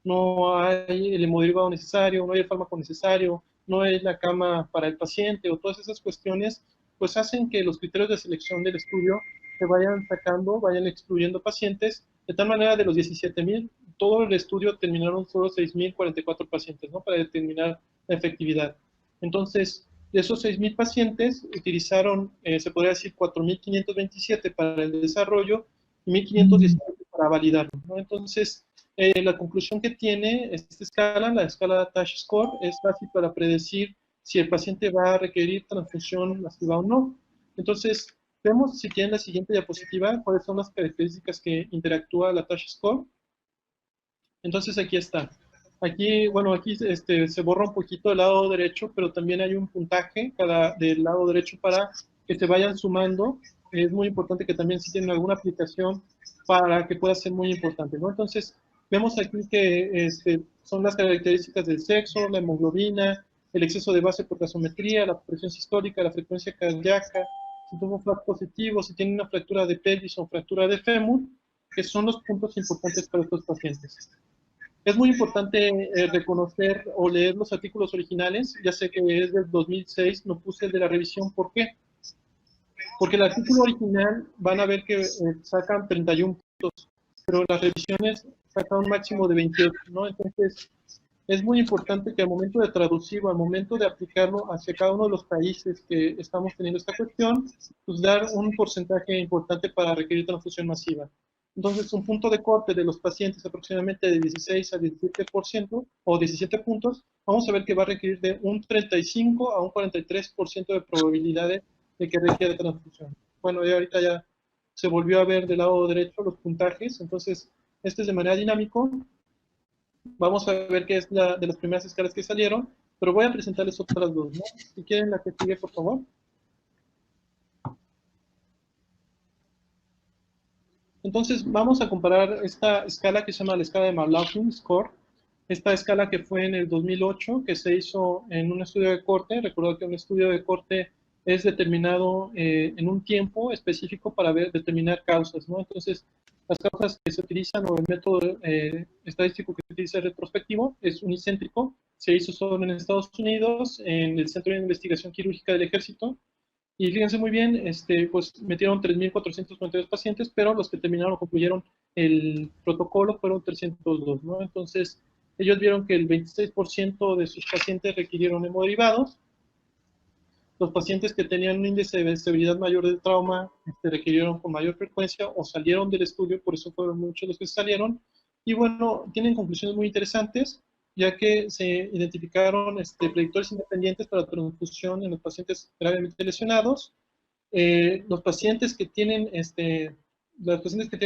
no hay el hemodderivado necesario, no hay el fármaco necesario, no hay la cama para el paciente o todas esas cuestiones, pues hacen que los criterios de selección del estudio se vayan sacando, vayan excluyendo pacientes, de tal manera de los 17,000, todo el estudio terminaron solo 6,044 pacientes, ¿no? Para determinar la efectividad. Entonces, de esos 6,000 pacientes, utilizaron, se podría decir, 4,527 para el desarrollo y 1,517 para validarlo, ¿no? Entonces, la conclusión que tiene esta escala, la escala TASH score, es fácil para predecir si el paciente va a requerir transfusión masiva o no. Entonces, vemos si tienen la siguiente diapositiva, cuáles son las características que interactúa la TASH score. Entonces, aquí está. Aquí, bueno, aquí se borra un poquito del lado derecho, pero también hay un puntaje del lado derecho para que se vayan sumando. Es muy importante que también si tienen alguna aplicación para que pueda ser muy importante, ¿no? Entonces, vemos aquí que son las características del sexo, la hemoglobina, el exceso de base por gasometría, la presión sistólica, la frecuencia cardíaca, si tuvo FLAP positivo, si tiene una fractura de pelvis o fractura de fémur, que son los puntos importantes para estos pacientes. Es muy importante reconocer o leer los artículos originales. Ya sé que es del 2006, no puse el de la revisión. ¿Por qué? Porque el artículo original van a ver que sacan 31 puntos, pero las revisiones sacan un máximo de 28, ¿no? Entonces, es muy importante que al momento de traducirlo, al momento de aplicarlo hacia cada uno de los países que estamos teniendo esta cuestión, pues dar un porcentaje importante para requerir transfusión masiva. Entonces, un punto de corte de los pacientes aproximadamente de 16 a 17% o 17 puntos, vamos a ver que va a requerir de un 35 a un 43% de probabilidades de que requiera transfusión. Bueno, ya ahorita ya se volvió a ver del lado derecho los puntajes, entonces, este es de manera dinámico. Vamos a ver qué es la de las primeras escalas que salieron, pero voy a presentarles otras dos, ¿no? Si quieren la que sigue, por favor. Entonces, vamos a comparar esta escala que se llama la escala de McLaughlin Score. Esta escala que fue en el 2008, que se hizo en un estudio de corte. Recuerdo que un estudio de corte es determinado en un tiempo específico para determinar causas, ¿no? Entonces, las causas que se utilizan o el método estadístico que se utiliza es retrospectivo, es unicéntrico. Se hizo solo en Estados Unidos, en el Centro de Investigación Quirúrgica del Ejército. Y fíjense muy bien, pues metieron 3.442 pacientes, pero los que terminaron o concluyeron el protocolo fueron 302, ¿no? Entonces, ellos vieron que el 26% de sus pacientes requirieron hemoderivados. Los pacientes que tenían un índice de severidad mayor del trauma requirieron con mayor frecuencia o salieron del estudio, por eso fueron muchos los que salieron. Y bueno, tienen conclusiones muy interesantes, ya que se identificaron predictores independientes para transfusión en los pacientes gravemente lesionados. Los pacientes que tienen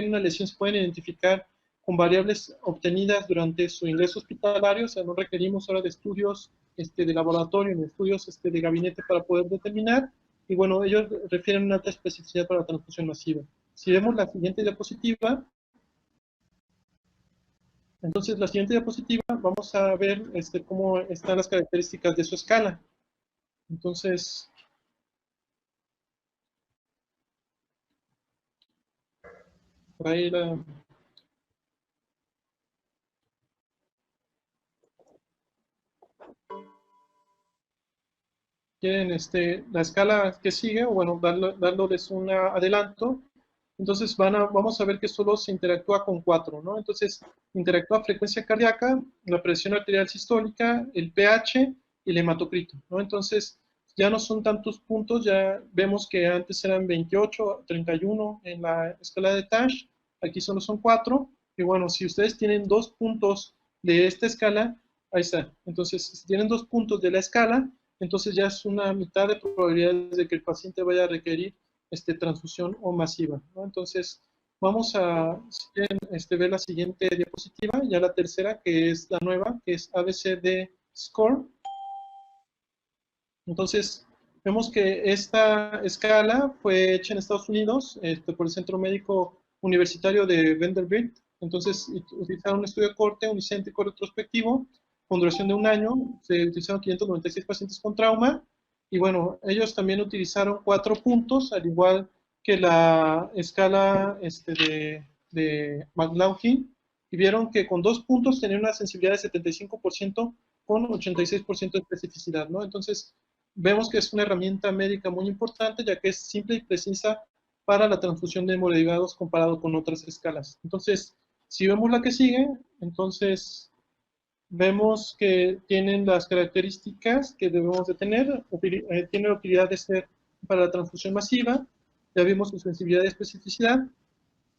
una lesión se pueden identificar con variables obtenidas durante su ingreso hospitalario, o sea, no requerimos ahora de estudios de laboratorio, ni estudios de gabinete para poder determinar, y bueno, ellos refieren una alta especificidad para la transfusión masiva. Si vemos la siguiente diapositiva, entonces la siguiente diapositiva vamos a ver cómo están las características de su escala. Entonces, por ahí quieren la escala que sigue, o bueno, dándoles un adelanto. Entonces vamos a ver que solo se interactúa con 4, ¿no? Entonces interactúa frecuencia cardíaca, la presión arterial sistólica, el pH y el hematocrito, ¿no? Entonces ya no son tantos puntos, ya vemos que antes eran 28, 31 en la escala de Tash, aquí solo son 4, y bueno, si ustedes tienen 2 puntos de esta escala, ahí está. Entonces, si tienen 2 puntos de la escala, entonces ya es una mitad de probabilidades de que el paciente vaya a requerir transfusión o masiva, ¿no? Entonces, vamos a si quieren, ver la siguiente diapositiva, ya la tercera, que es la nueva, que es ABCD Score. Entonces, vemos que esta escala fue hecha en Estados Unidos por el Centro Médico Universitario de Vanderbilt. Entonces, utilizaron un estudio de corte unicéntrico retrospectivo con duración de 1 año. Se utilizaron 596 pacientes con trauma. Y bueno, ellos también utilizaron 4 puntos, al igual que la escala de McLaughlin, y vieron que con 2 puntos tenían una sensibilidad de 75% con 86% de especificidad, ¿no? Entonces, vemos que es una herramienta médica muy importante, ya que es simple y precisa para la transfusión de hemoderivados comparado con otras escalas. Entonces, si vemos la que sigue, entonces vemos que tienen las características que debemos de tener. Tiene la utilidad de ser para la transfusión masiva. Ya vimos su sensibilidad y especificidad.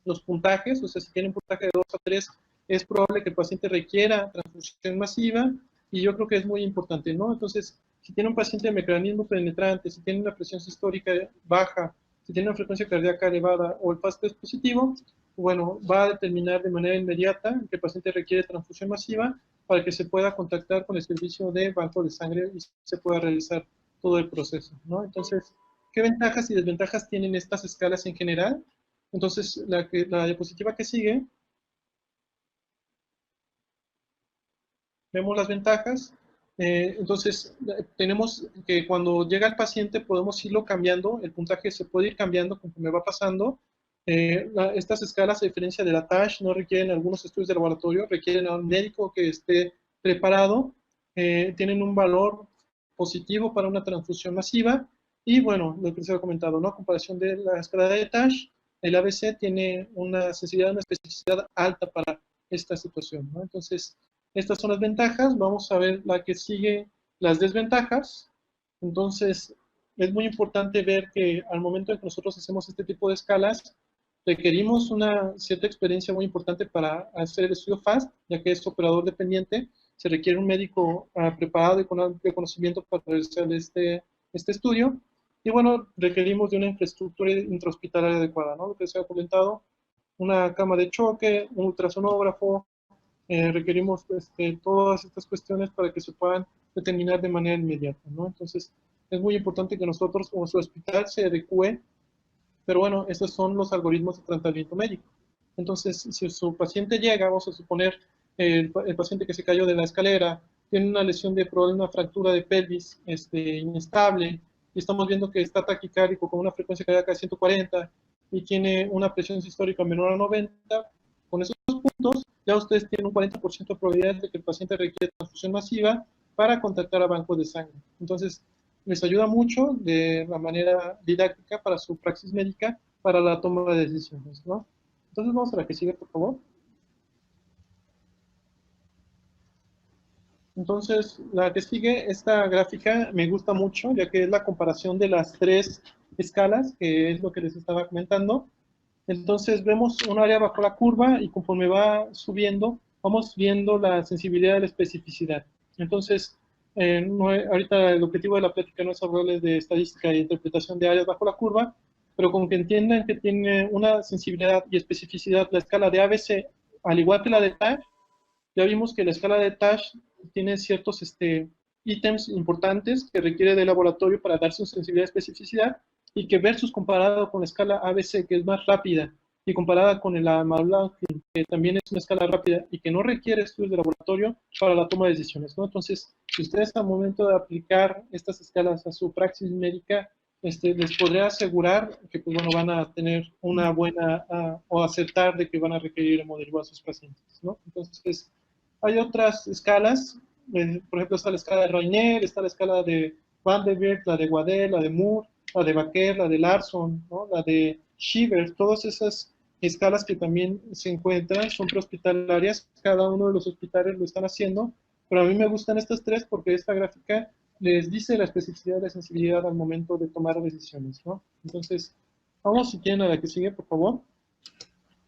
Los puntajes, o sea, si tienen puntaje de 2 a 3, es probable que el paciente requiera transfusión masiva, y yo creo que es muy importante, ¿no? Entonces, si tiene un paciente de mecanismo penetrante, si tiene una presión sistólica baja, si tiene una frecuencia cardíaca elevada o el FAST es positivo, bueno, va a determinar de manera inmediata que el paciente requiere transfusión masiva para que se pueda contactar con el servicio de banco de sangre y se pueda realizar todo el proceso, ¿no? Entonces, ¿qué ventajas y desventajas tienen estas escalas en general? Entonces, la diapositiva que sigue, vemos las ventajas. Entonces, tenemos que cuando llega el paciente podemos irlo cambiando, el puntaje se puede ir cambiando conforme va pasando. Estas escalas, a diferencia de la TASH, no requieren algunos estudios de laboratorio, requieren a un médico que esté preparado, tienen un valor positivo para una transfusión masiva, y bueno, lo que les he comentado, ¿no? Comparación de la escala de TASH, el ABC tiene una sensibilidad, una especificidad alta para esta situación, ¿no? Entonces, estas son las ventajas. Vamos a ver la que sigue, las desventajas. Entonces, es muy importante ver que al momento en que nosotros hacemos este tipo de escalas, requerimos una cierta experiencia muy importante para hacer el estudio FAST, ya que es operador dependiente. Se requiere un médico preparado y con amplio conocimiento para realizar este estudio. Y bueno, requerimos de una infraestructura intrahospitalaria adecuada, ¿no? Lo que se ha comentado, una cama de choque, un ultrasonógrafo, requerimos todas estas cuestiones para que se puedan determinar de manera inmediata, ¿no? Entonces, es muy importante que nosotros como su hospital se adecue, pero bueno, estos son los algoritmos de tratamiento médico. Entonces, si su paciente llega, vamos a suponer el paciente que se cayó de la escalera, tiene una lesión de probablemente una fractura de pelvis inestable, y estamos viendo que está taquicárdico con una frecuencia cardíaca de 140 y tiene una presión sistólica menor a 90, con esos puntos ya ustedes tienen un 40% de probabilidad de que el paciente requiere transfusión masiva para contactar a bancos de sangre. Entonces, les ayuda mucho de la manera didáctica para su praxis médica, para la toma de decisiones, ¿no? Entonces vamos a la que sigue, por favor. Entonces, la que sigue, esta gráfica me gusta mucho, ya que es la comparación de las tres escalas, que es lo que les estaba comentando. Entonces, vemos un área bajo la curva y conforme va subiendo, vamos viendo la sensibilidad y la especificidad. Entonces, ahorita el objetivo de la plática no es hablarles de estadística e interpretación de áreas bajo la curva, pero con que entiendan que tiene una sensibilidad y especificidad la escala de ABC, al igual que la de TASH. Ya vimos que la escala de TASH tiene ciertos ítems importantes que requiere del laboratorio para dar su sensibilidad y especificidad, y que versus comparado con la escala ABC, que es más rápida, y comparada con la Maulacklin, que también es una escala rápida y que no requiere estudios de laboratorio para la toma de decisiones, ¿no? Entonces, si ustedes al momento de aplicar estas escalas a su praxis médica, les podría asegurar que pues, bueno, van a tener una buena, o acertar de que van a requerir hemoderivados a sus pacientes, ¿no? Entonces, hay otras escalas, por ejemplo, está la escala de Rainer, está la escala de Van der Werf, la de Waddell, la de Moore, la de Baker, la de Larson, ¿no? La de Shiver, todas esas escalas que también se encuentran son prehospitalarias, cada uno de los hospitales lo están haciendo, pero a mí me gustan estas tres porque esta gráfica les dice la especificidad y la sensibilidad al momento de tomar decisiones, ¿no? Entonces, vamos si quieren a la que sigue, por favor.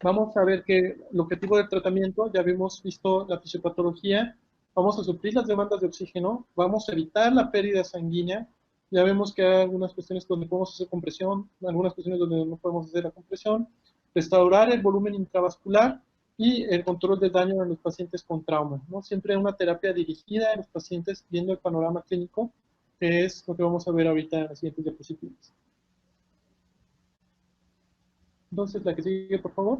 Vamos a ver que el objetivo del tratamiento, ya habíamos visto la fisiopatología, vamos a suplir las demandas de oxígeno, vamos a evitar la pérdida sanguínea, ya vemos que hay algunas cuestiones donde podemos hacer compresión, algunas cuestiones donde no podemos hacer la compresión, restaurar el volumen intravascular y el control del daño en los pacientes con trauma, ¿no? Siempre una terapia dirigida a los pacientes viendo el panorama clínico, que es lo que vamos a ver ahorita en las siguientes diapositivas. Entonces, la que sigue, por favor.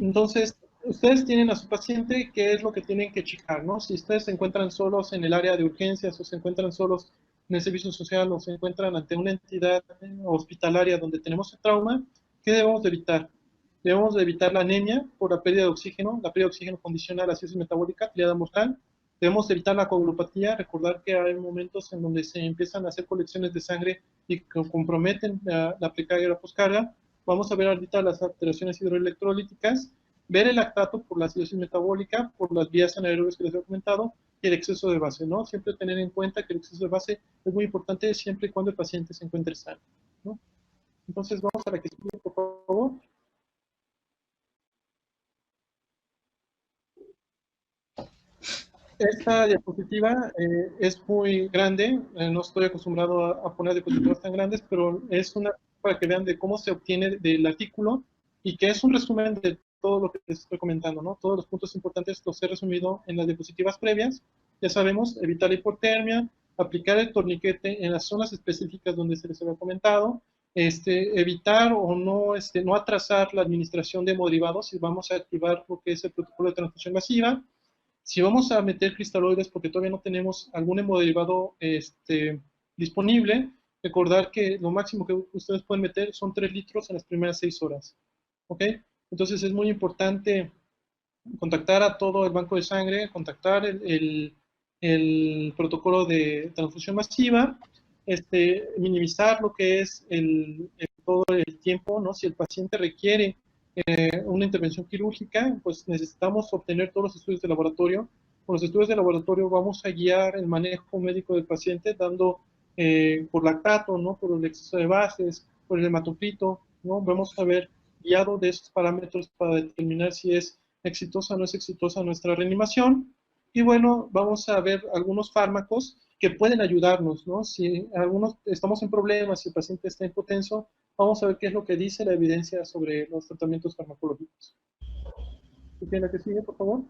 Entonces, ustedes tienen a su paciente, ¿qué es lo que tienen que checar, no? Si ustedes se encuentran solos en el área de urgencias o se encuentran solos en el servicio social o se encuentran ante una entidad hospitalaria donde tenemos el trauma, ¿qué debemos de evitar? Debemos de evitar la anemia por la pérdida de oxígeno. La pérdida de oxígeno condiciona la acidosis metabólica, triada mortal. Debemos evitar la coagulopatía, recordar que hay momentos en donde se empiezan a hacer colecciones de sangre y que comprometen la precarga y la poscarga. Vamos a ver ahorita las alteraciones hidroelectrolíticas, ver el lactato por la acidosis metabólica, por las vías anaerobias que les he comentado, y el exceso de base, ¿no? Siempre tener en cuenta que el exceso de base es muy importante siempre y cuando el paciente se encuentre sano, ¿no? Entonces vamos a la que sigue, por favor. Esta diapositiva es muy grande, no estoy acostumbrado a poner diapositivas tan grandes, pero es una para que vean de cómo se obtiene del artículo y que es un resumen de todo lo que les estoy comentando, ¿no? Todos los puntos importantes los he resumido en las diapositivas previas. Ya sabemos, evitar la hipotermia, aplicar el torniquete en las zonas específicas donde se les había comentado, evitar o no, no atrasar la administración de hemoderivados si vamos a activar lo que es el protocolo de transfusión masiva. Si vamos a meter cristaloides porque todavía no tenemos algún hemodderivado disponible, recordar que lo máximo que ustedes pueden meter son 3 litros en las primeras 6 horas. ¿Ok? Entonces es muy importante contactar a todo el banco de sangre, contactar el protocolo de transfusión masiva, minimizar lo que es todo el tiempo, ¿no? Si el paciente requiere una intervención quirúrgica, pues necesitamos obtener todos los estudios de laboratorio. Con los estudios de laboratorio vamos a guiar el manejo médico del paciente dando por lactato, ¿no? Por el exceso de bases, por el hematocrito, ¿no? Vamos a ver guiado de esos parámetros para determinar si es exitosa o no es exitosa nuestra reanimación. Y bueno, vamos a ver algunos fármacos que pueden ayudarnos, ¿no? Si estamos en problemas, si el paciente está hipotenso, vamos a ver qué es lo que dice la evidencia sobre los tratamientos farmacológicos. ¿Tiene la que sigue, por favor?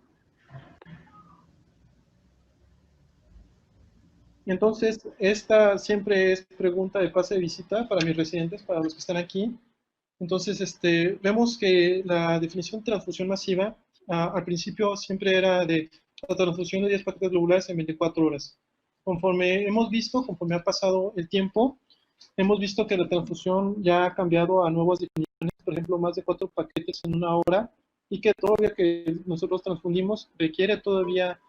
Entonces, esta siempre es pregunta de pase de visita para mis residentes, para los que están aquí. Entonces, vemos que la definición de transfusión masiva, al principio siempre era de la transfusión de 10 paquetes globulares en 24 horas. Conforme ha pasado el tiempo, hemos visto que la transfusión ya ha cambiado a nuevas definiciones, por ejemplo, más de 4 paquetes en una hora, y que todavía que nosotros transfundimos requiere todavía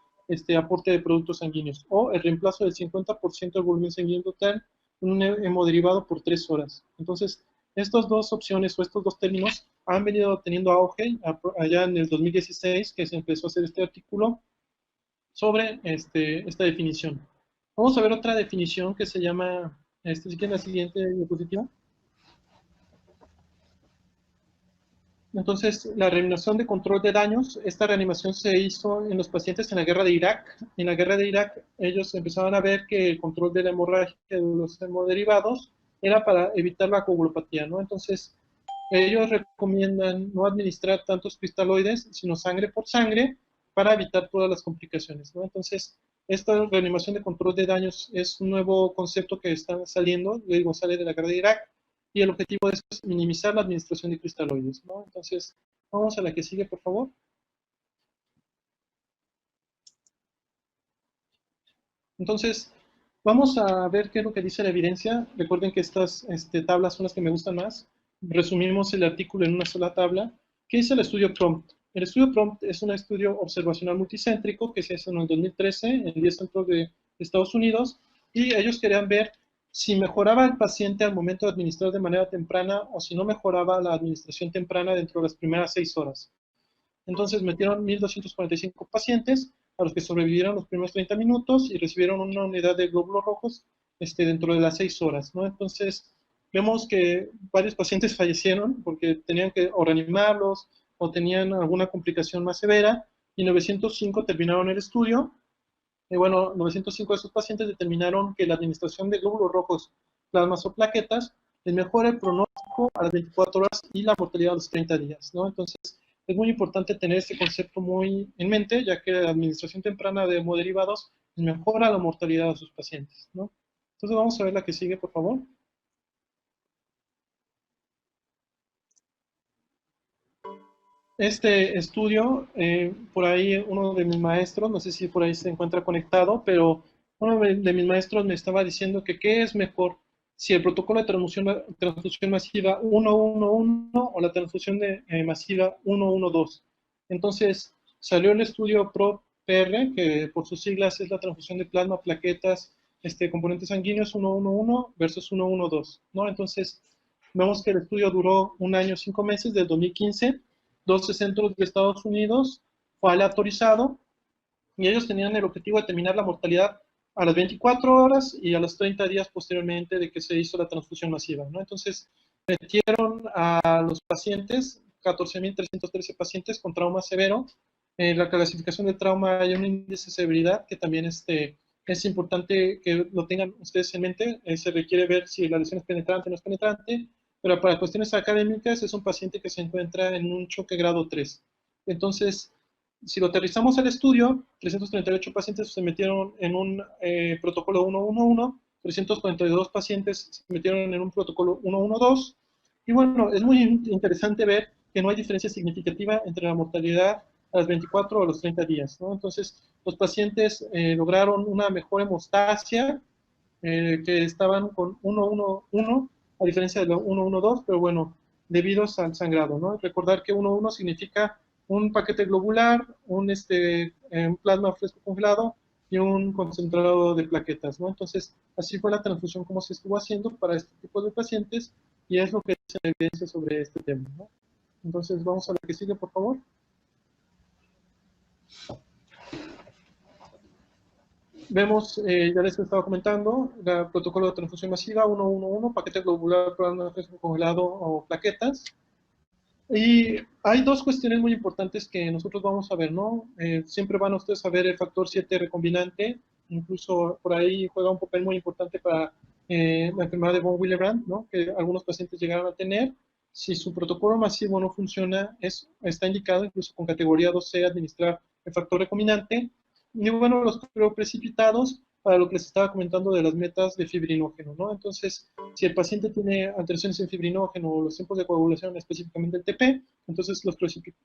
aporte de productos sanguíneos, o el reemplazo del 50% del volumen sanguíneo total en un hemoderivado por 3 horas. Entonces, estas dos opciones o estos dos términos han venido teniendo auge allá en el 2016, que se empezó a hacer este artículo sobre esta definición. Vamos a ver otra definición que se llama, si quieren la siguiente diapositiva. Entonces, la reanimación de control de daños, esta reanimación se hizo en los pacientes en la guerra de Irak. En la guerra de Irak, ellos empezaban a ver que el control de la hemorragia de los hemoderivados era para evitar la coagulopatía, ¿no? Entonces, ellos recomiendan no administrar tantos cristaloides, sino sangre por sangre, para evitar todas las complicaciones, ¿no? Entonces, esta reanimación de control de daños es un nuevo concepto que está saliendo, luego sale de la guerra de Irak, y el objetivo de esto es minimizar la administración de cristaloides, ¿no? Entonces, vamos a la que sigue, por favor. Entonces, vamos a ver qué es lo que dice la evidencia. Recuerden que estas tablas son las que me gustan más. Resumimos el artículo en una sola tabla. ¿Qué dice el estudio PROMPT? El estudio PROMPT es un estudio observacional multicéntrico que se hizo en el 2013 en 10 centros de Estados Unidos, y ellos querían ver si mejoraba el paciente al momento de administrar de manera temprana o si no mejoraba la administración temprana dentro de las primeras 6 horas. Entonces metieron 1.245 pacientes a los que sobrevivieron los primeros 30 minutos y recibieron una unidad de glóbulos rojos dentro de las 6 horas, ¿no? Entonces vemos que varios pacientes fallecieron porque tenían que o reanimarlos o tenían alguna complicación más severa, y 905 terminaron el estudio. Bueno, 905 de esos pacientes determinaron que la administración de glóbulos rojos, plasmas o plaquetas les mejora el pronóstico a las 24 horas y la mortalidad a los 30 días, ¿no? Entonces, es muy importante tener este concepto muy en mente, ya que la administración temprana de hemoderivados mejora la mortalidad de sus pacientes, ¿no? Entonces, vamos a ver la que sigue, por favor. Este estudio, por ahí uno de mis maestros, no sé si por ahí se encuentra conectado, pero uno de mis maestros me estaba diciendo que qué es mejor, si el protocolo de transfusión masiva 111 o la transfusión masiva 112. Entonces, salió el estudio PRO-PR, que por sus siglas es la transfusión de plasma, plaquetas, componentes sanguíneos 111 versus 112, ¿no? Entonces, vemos que el estudio duró 1 año 5 meses, del 2015, 12 centros de Estados Unidos, fue aleatorizado, y ellos tenían el objetivo de determinar la mortalidad a las 24 horas y a los 30 días posteriormente de que se hizo la transfusión masiva, ¿no? Entonces, metieron a los pacientes, 14.313 pacientes con trauma severo. En la clasificación de trauma hay un índice de severidad que también es importante que lo tengan ustedes en mente. Se requiere ver si la lesión es penetrante o no es penetrante, pero para cuestiones académicas es un paciente que se encuentra en un choque grado 3. Entonces, si lo aterrizamos al estudio, 338 pacientes se metieron en un protocolo 111, 342 pacientes se metieron en un protocolo 112, y bueno, es muy interesante ver que no hay diferencia significativa entre la mortalidad a las 24 o a los 30 días, ¿no? Entonces, los pacientes lograron una mejor hemostasia, que estaban con 111, a diferencia de la 112, pero bueno, debido al sangrado, ¿no? Recordar que 1-1 significa un paquete globular, un plasma fresco congelado y un concentrado de plaquetas, ¿no? Entonces, así fue la transfusión como se estuvo haciendo para este tipo de pacientes, y es lo que dice la evidencia sobre este tema, ¿no? Entonces, vamos a la que sigue, por favor. Vemos, ya les estaba comentando, el protocolo de transfusión masiva 111, paquete globular, plasma fresco congelado o plaquetas. Y hay dos cuestiones muy importantes que nosotros vamos a ver, ¿no? Siempre van ustedes a ver el factor 7 recombinante, incluso por ahí juega un papel muy importante para la enfermedad de von Willebrand, ¿no? Que algunos pacientes llegaron a tener. Si su protocolo masivo no funciona, está indicado incluso con categoría 2C administrar el factor recombinante. Y bueno, los precipitados, para lo que les estaba comentando de las metas de fibrinógeno, ¿no? Entonces, si el paciente tiene alteraciones en fibrinógeno o los tiempos de coagulación, específicamente el TP, entonces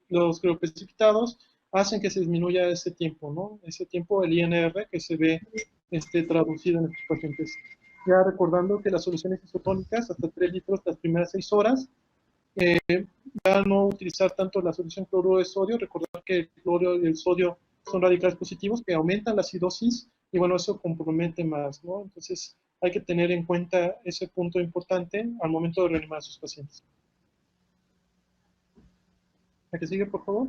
los crioprecipitados hacen que se disminuya ese tiempo, ¿no? Ese tiempo, el INR, que se ve traducido en estos pacientes. Ya recordando que las soluciones isotónicas, hasta 3 litros las primeras 6 horas, ya no utilizar tanto la solución cloruro de sodio, recordar que el cloro y el sodio son radicales positivos que aumentan la acidosis y bueno, eso compromete más, ¿no? Entonces hay que tener en cuenta ese punto importante al momento de reanimar a sus pacientes. ¿La que sigue, por favor?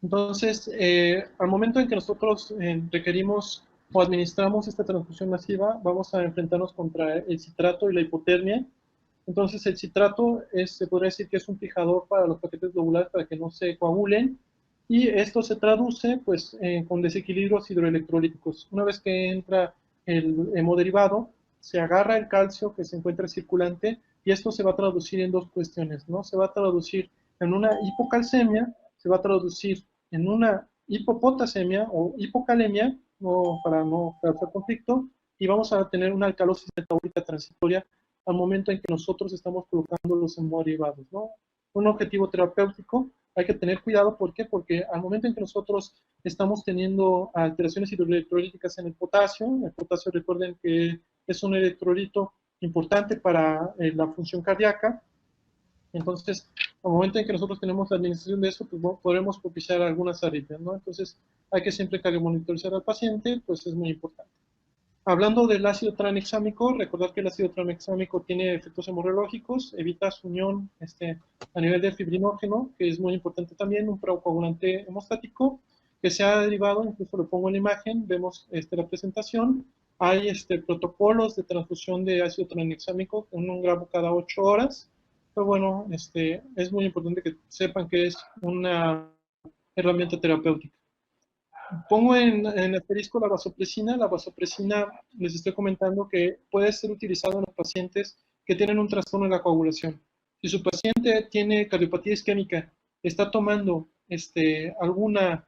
Entonces, al momento en que nosotros requerimos o administramos esta transfusión masiva, vamos a enfrentarnos contra el citrato y la hipotermia. Entonces, el citrato se podría decir que es un fijador para los paquetes globulares para que no se coagulen, y esto se traduce pues, con desequilibrios hidroelectrolíticos. Una vez que entra el hemodiderivado, se agarra el calcio que se encuentra circulante, y esto se va a traducir en dos cuestiones, ¿no? Se va a traducir en una hipocalcemia, se va a traducir en una hipopotasemia o hipocalemia, para no causar conflicto, y vamos a tener una alcalosis metabólica transitoria al momento en que nosotros estamos colocando los hemoderivados, ¿no? Un objetivo terapéutico, hay que tener cuidado, ¿por qué? Porque al momento en que nosotros estamos teniendo alteraciones hidroelectrolíticas en el potasio recuerden que es un electrolito importante para la función cardíaca. Entonces, al momento en que nosotros tenemos la administración de eso, pues podremos propiciar algunas arritmias, ¿no? Entonces, hay que siempre cardio-monitorizar al paciente, pues es muy importante. Hablando del ácido tranexámico, recordar que el ácido tranexámico tiene efectos hemorrológicos, evita su unión a nivel de fibrinógeno, que es muy importante también, un procoagulante hemostático, que se ha derivado, incluso lo pongo en la imagen, vemos la presentación, hay protocolos de transfusión de ácido tranexámico con 1 gramo cada 8 horas, pero bueno, es muy importante que sepan que es una herramienta terapéutica. Pongo en asterisco la vasopresina. La vasopresina, les estoy comentando que puede ser utilizado en los pacientes que tienen un trastorno de la coagulación. Si su paciente tiene cardiopatía isquémica, está tomando alguna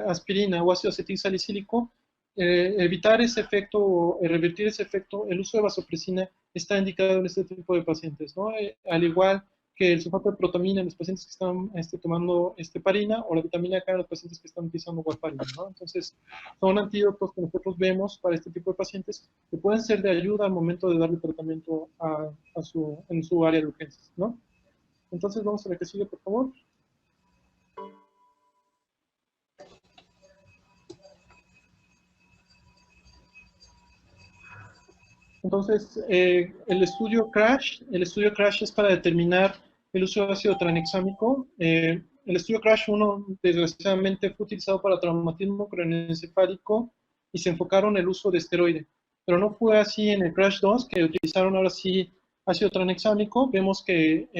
aspirina o ácido acetilsalicílico, evitar ese efecto o revertir ese efecto, el uso de vasopresina está indicado en este tipo de pacientes, ¿no? Al igual que el sulfato de protamina en los pacientes que están tomando parina, o la vitamina K en los pacientes que están utilizando warfarina, ¿no? Entonces, son antídotos que nosotros vemos para este tipo de pacientes que pueden ser de ayuda al momento de darle tratamiento en su área de urgencias, ¿no? Entonces, vamos a la que sigue, por favor. Entonces, el estudio CRASH es para determinar el uso de ácido tranexámico. El estudio CRASH 1, desgraciadamente, fue utilizado para traumatismo craneoencefálico y se enfocaron en el uso de esteroide. Pero no fue así en el CRASH 2, que utilizaron ahora sí ácido tranexámico. Vemos que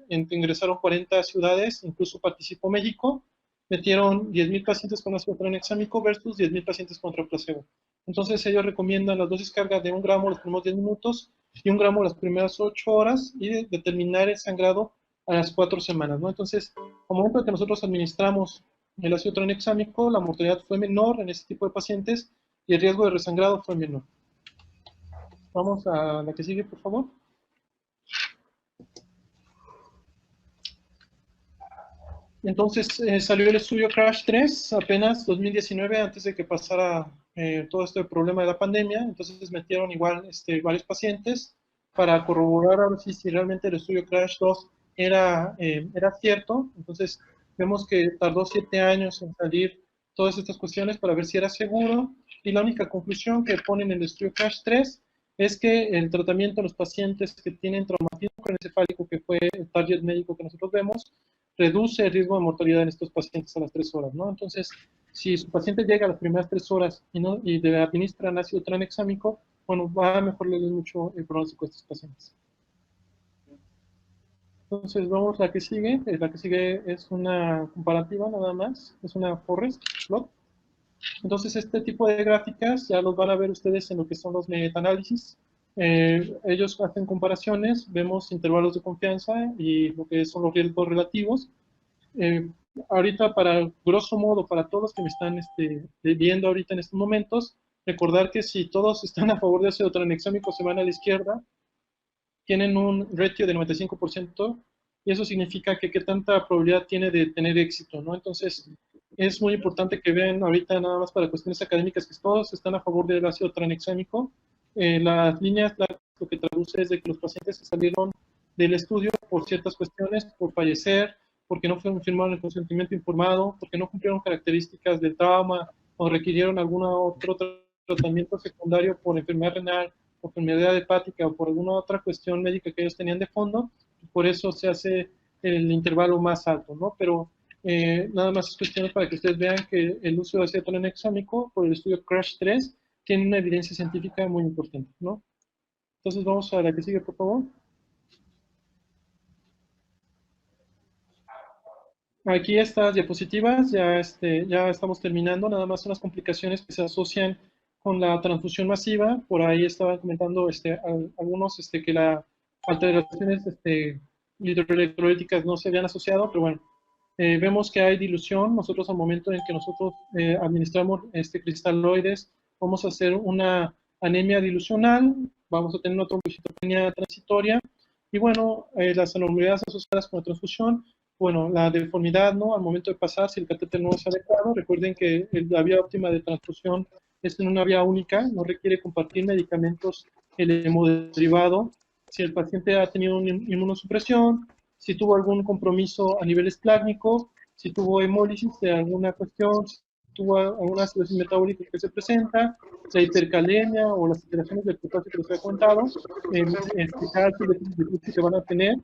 ingresaron 40 ciudades, incluso participó México. Metieron 10,000 pacientes con ácido tranexámico versus 10,000 pacientes contra placebo. Entonces ellos recomiendan las dosis carga de 1 gramo los primeros 10 minutos y 1 gramo las primeras 8 horas y determinar el sangrado a las 4 semanas, ¿no? Entonces, al momento de que nosotros administramos el ácido tranexámico, la mortalidad fue menor en este tipo de pacientes y el riesgo de resangrado fue menor. Vamos a la que sigue, por favor. Entonces salió el estudio CRASH 3 apenas 2019, antes de que pasara todo este problema de la pandemia. Entonces metieron igual varios pacientes para corroborar a ver si realmente el estudio CRASH 2 era cierto. Entonces vemos que tardó 7 años en salir todas estas cuestiones para ver si era seguro, y la única conclusión que ponen en el estudio CRASH 3 es que el tratamiento de los pacientes que tienen traumatismo craneoencefálico, que fue el target médico que nosotros vemos, reduce el riesgo de mortalidad en estos pacientes a las 3 horas, ¿no? Entonces, si su paciente llega a las primeras 3 horas y le administran ácido tranexámico, bueno, va a mejorarle mucho el pronóstico de estos pacientes. Entonces, vamos a la que sigue. La que sigue es una comparativa nada más, es una forest plot. Entonces, este tipo de gráficas ya los van a ver ustedes en lo que son los metaanálisis. Ellos hacen comparaciones, vemos intervalos de confianza y lo que son los riesgos relativos. Ahorita, para grosso modo, para todos los que me están viendo ahorita en estos momentos, recordar que si todos están a favor de ácido tranexámico, se van a la izquierda, tienen un ratio de 95%, y eso significa que qué tanta probabilidad tiene de tener éxito, ¿no? Entonces, es muy importante que vean ahorita, nada más para cuestiones académicas, que todos están a favor del ácido tranexámico. Las líneas lo que traduce es de que los pacientes que salieron del estudio por ciertas cuestiones, por fallecer, porque no firmaron el consentimiento informado, porque no cumplieron características del trauma o requirieron algún otro tratamiento secundario por enfermedad renal, por enfermedad hepática o por alguna otra cuestión médica que ellos tenían de fondo, por eso se hace el intervalo más alto, ¿no? Pero nada más es cuestión para que ustedes vean que el uso de acetylene hexámico por el estudio CRASH 3 tiene una evidencia científica muy importante, ¿no? Entonces vamos a la que sigue, por favor. Aquí estas diapositivas, ya estamos terminando, nada más son las complicaciones que se asocian con la transfusión masiva. Por ahí estaban comentando algunos que las alteraciones hidroelectrolíticas no se habían asociado, pero bueno, vemos que hay dilución. Nosotros al momento en que nosotros administramos cristaloides, vamos a hacer una anemia dilucional, vamos a tener una trombocitopenia transitoria, y bueno, las anormalidades asociadas con la transfusión, bueno, la deformidad, ¿no? Al momento de pasar, si el catéter no es adecuado, recuerden que la vía óptima de transfusión es en una vía única, no requiere compartir medicamentos, el hemodderivado. Si el paciente ha tenido una inmunosupresión, si tuvo algún compromiso a nivel esplácnico, si tuvo hemólisis de alguna cuestión, si tuvo alguna acidosis metabólica que se presenta, la hipercalemia o las alteraciones del potasio que les he contado, cálculo de que van a tener.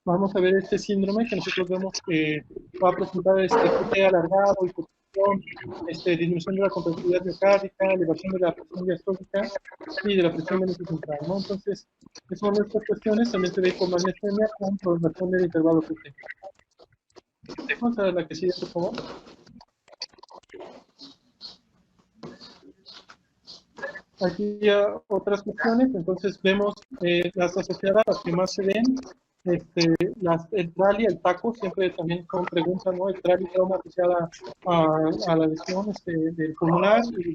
Vamos a ver este síndrome que nosotros vemos que va a presentar QT alargado, hipotensión, disminución de la contractilidad miocárdica, elevación de la presión diastólica y de la presión venosa central, ¿no? Entonces, son estas cuestiones, también se ve con magnesemia con prolongación del intervalo QT. Vamos a ver la que sigue, por favor. Aquí ya otras cuestiones, entonces vemos las asociadas, las que más se ven, el TRAL y el TACO, siempre también son preguntas, ¿no? El TRAL y trauma asociada a la lesión del pulmonar y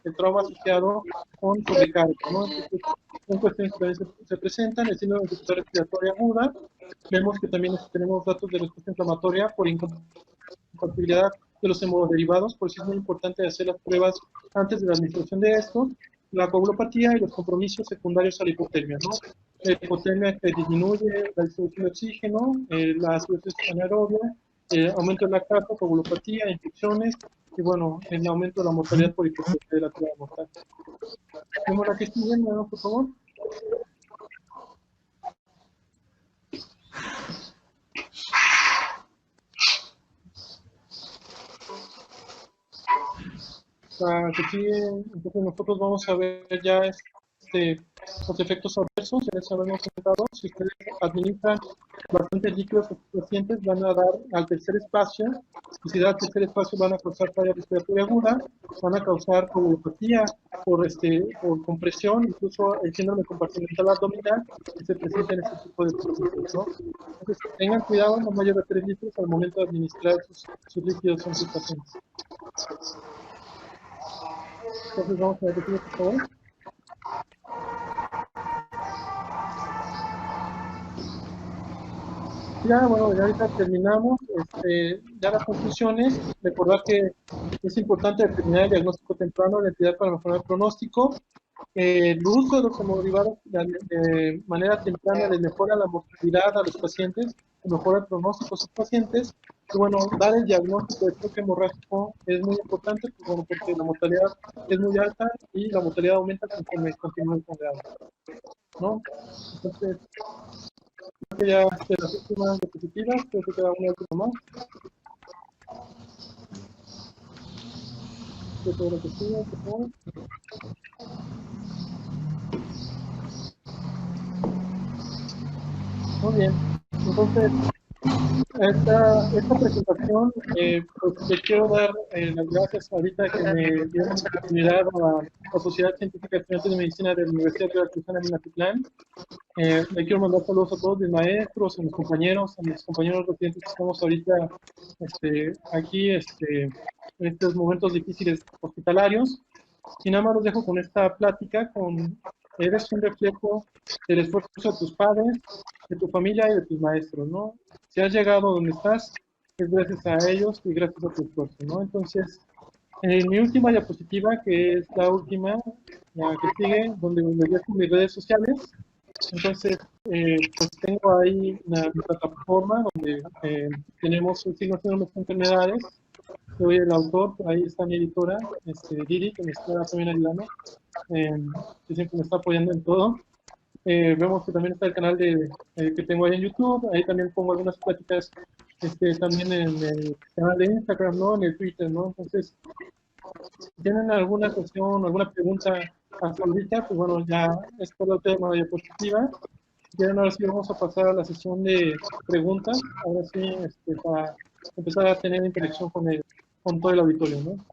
el trauma asociado con sobrecarga, ¿no? Entonces, son cuestiones que también se presentan, el síndrome de dificultad respiratoria aguda, vemos que también tenemos datos de respuesta inflamatoria por incompatibilidad de los hemoderivados, por eso es muy importante hacer las pruebas antes de la administración de estos, la coagulopatía y los compromisos secundarios a la hipotermia, ¿no? La hipotermia que disminuye la distribución de oxígeno, la acidosis anaerobia, aumento de lactato, coagulopatía, infecciones, y bueno, el aumento de la mortalidad por hipotermia de la prueba mortal. Vemos la que sigue, ¿no? Por favor. Entonces nosotros vamos a ver ya los efectos adversos, ya les habíamos comentado. Si ustedes administran bastantes líquidos a sus pacientes, van a dar al tercer espacio, y si da al tercer espacio van a causar falla respiratoria aguda, van a causar coagulopatía por compresión, incluso el síndrome compartimental abdominal que se presenta en este tipo de pacientes, ¿no? Entonces tengan cuidado, no mayor de 3 litros al momento de administrar sus líquidos a sus pacientes. Entonces vamos a repetir, por favor. Ya, bueno, ya ahorita terminamos. Ya las conclusiones. Recordar que es importante determinar el diagnóstico temprano de la entidad para mejorar el pronóstico. El uso de los hemoderivados de manera temprana les mejora la mortalidad a los pacientes, mejora el pronóstico a sus pacientes. Y bueno, dar el diagnóstico de choque hemorrágico es muy importante, pues, bueno, porque la mortalidad es muy alta y la mortalidad aumenta conforme continúa el sangrado, ¿no? Entonces, creo que ya las últimas diapositivas, creo que queda una última más. Todo lo que sigue, por favor. Muy bien, entonces esta presentación, pues le quiero dar las gracias ahorita que me dieron la oportunidad a la Sociedad Científica de Estudiantes de Medicina de la Universidad de Veracruzana en Minatitlán. Le quiero mandar saludos a todos mis maestros, a mis compañeros residentes que estamos ahorita aquí en estos momentos difíciles hospitalarios. Y nada más los dejo con esta plática, eres un reflejo del esfuerzo de tus padres, de tu familia y de tus maestros, ¿no? Si has llegado donde estás, es gracias a ellos y gracias a tu esfuerzo, ¿no? Entonces, en mi última diapositiva, que es la última, la que sigue, donde me dejo mis redes sociales, Entonces, pues tengo ahí una plataforma donde tenemos el signo de nuestras enfermedades. Soy el autor, ahí está mi editora, Didi, que me está también ayudando, que siempre me está apoyando en todo. Vemos que también está el canal que tengo ahí en YouTube, ahí también pongo algunas pláticas también en el canal de Instagram, ¿no? En el Twitter, ¿no? Entonces, si tienen alguna cuestión, alguna pregunta hasta ahorita, pues bueno, ya es por la tema de diapositiva. Si quieren, ahora sí vamos a pasar a la sesión de preguntas, ahora sí, para empezar a tener interacción con todo el auditorio, ¿no?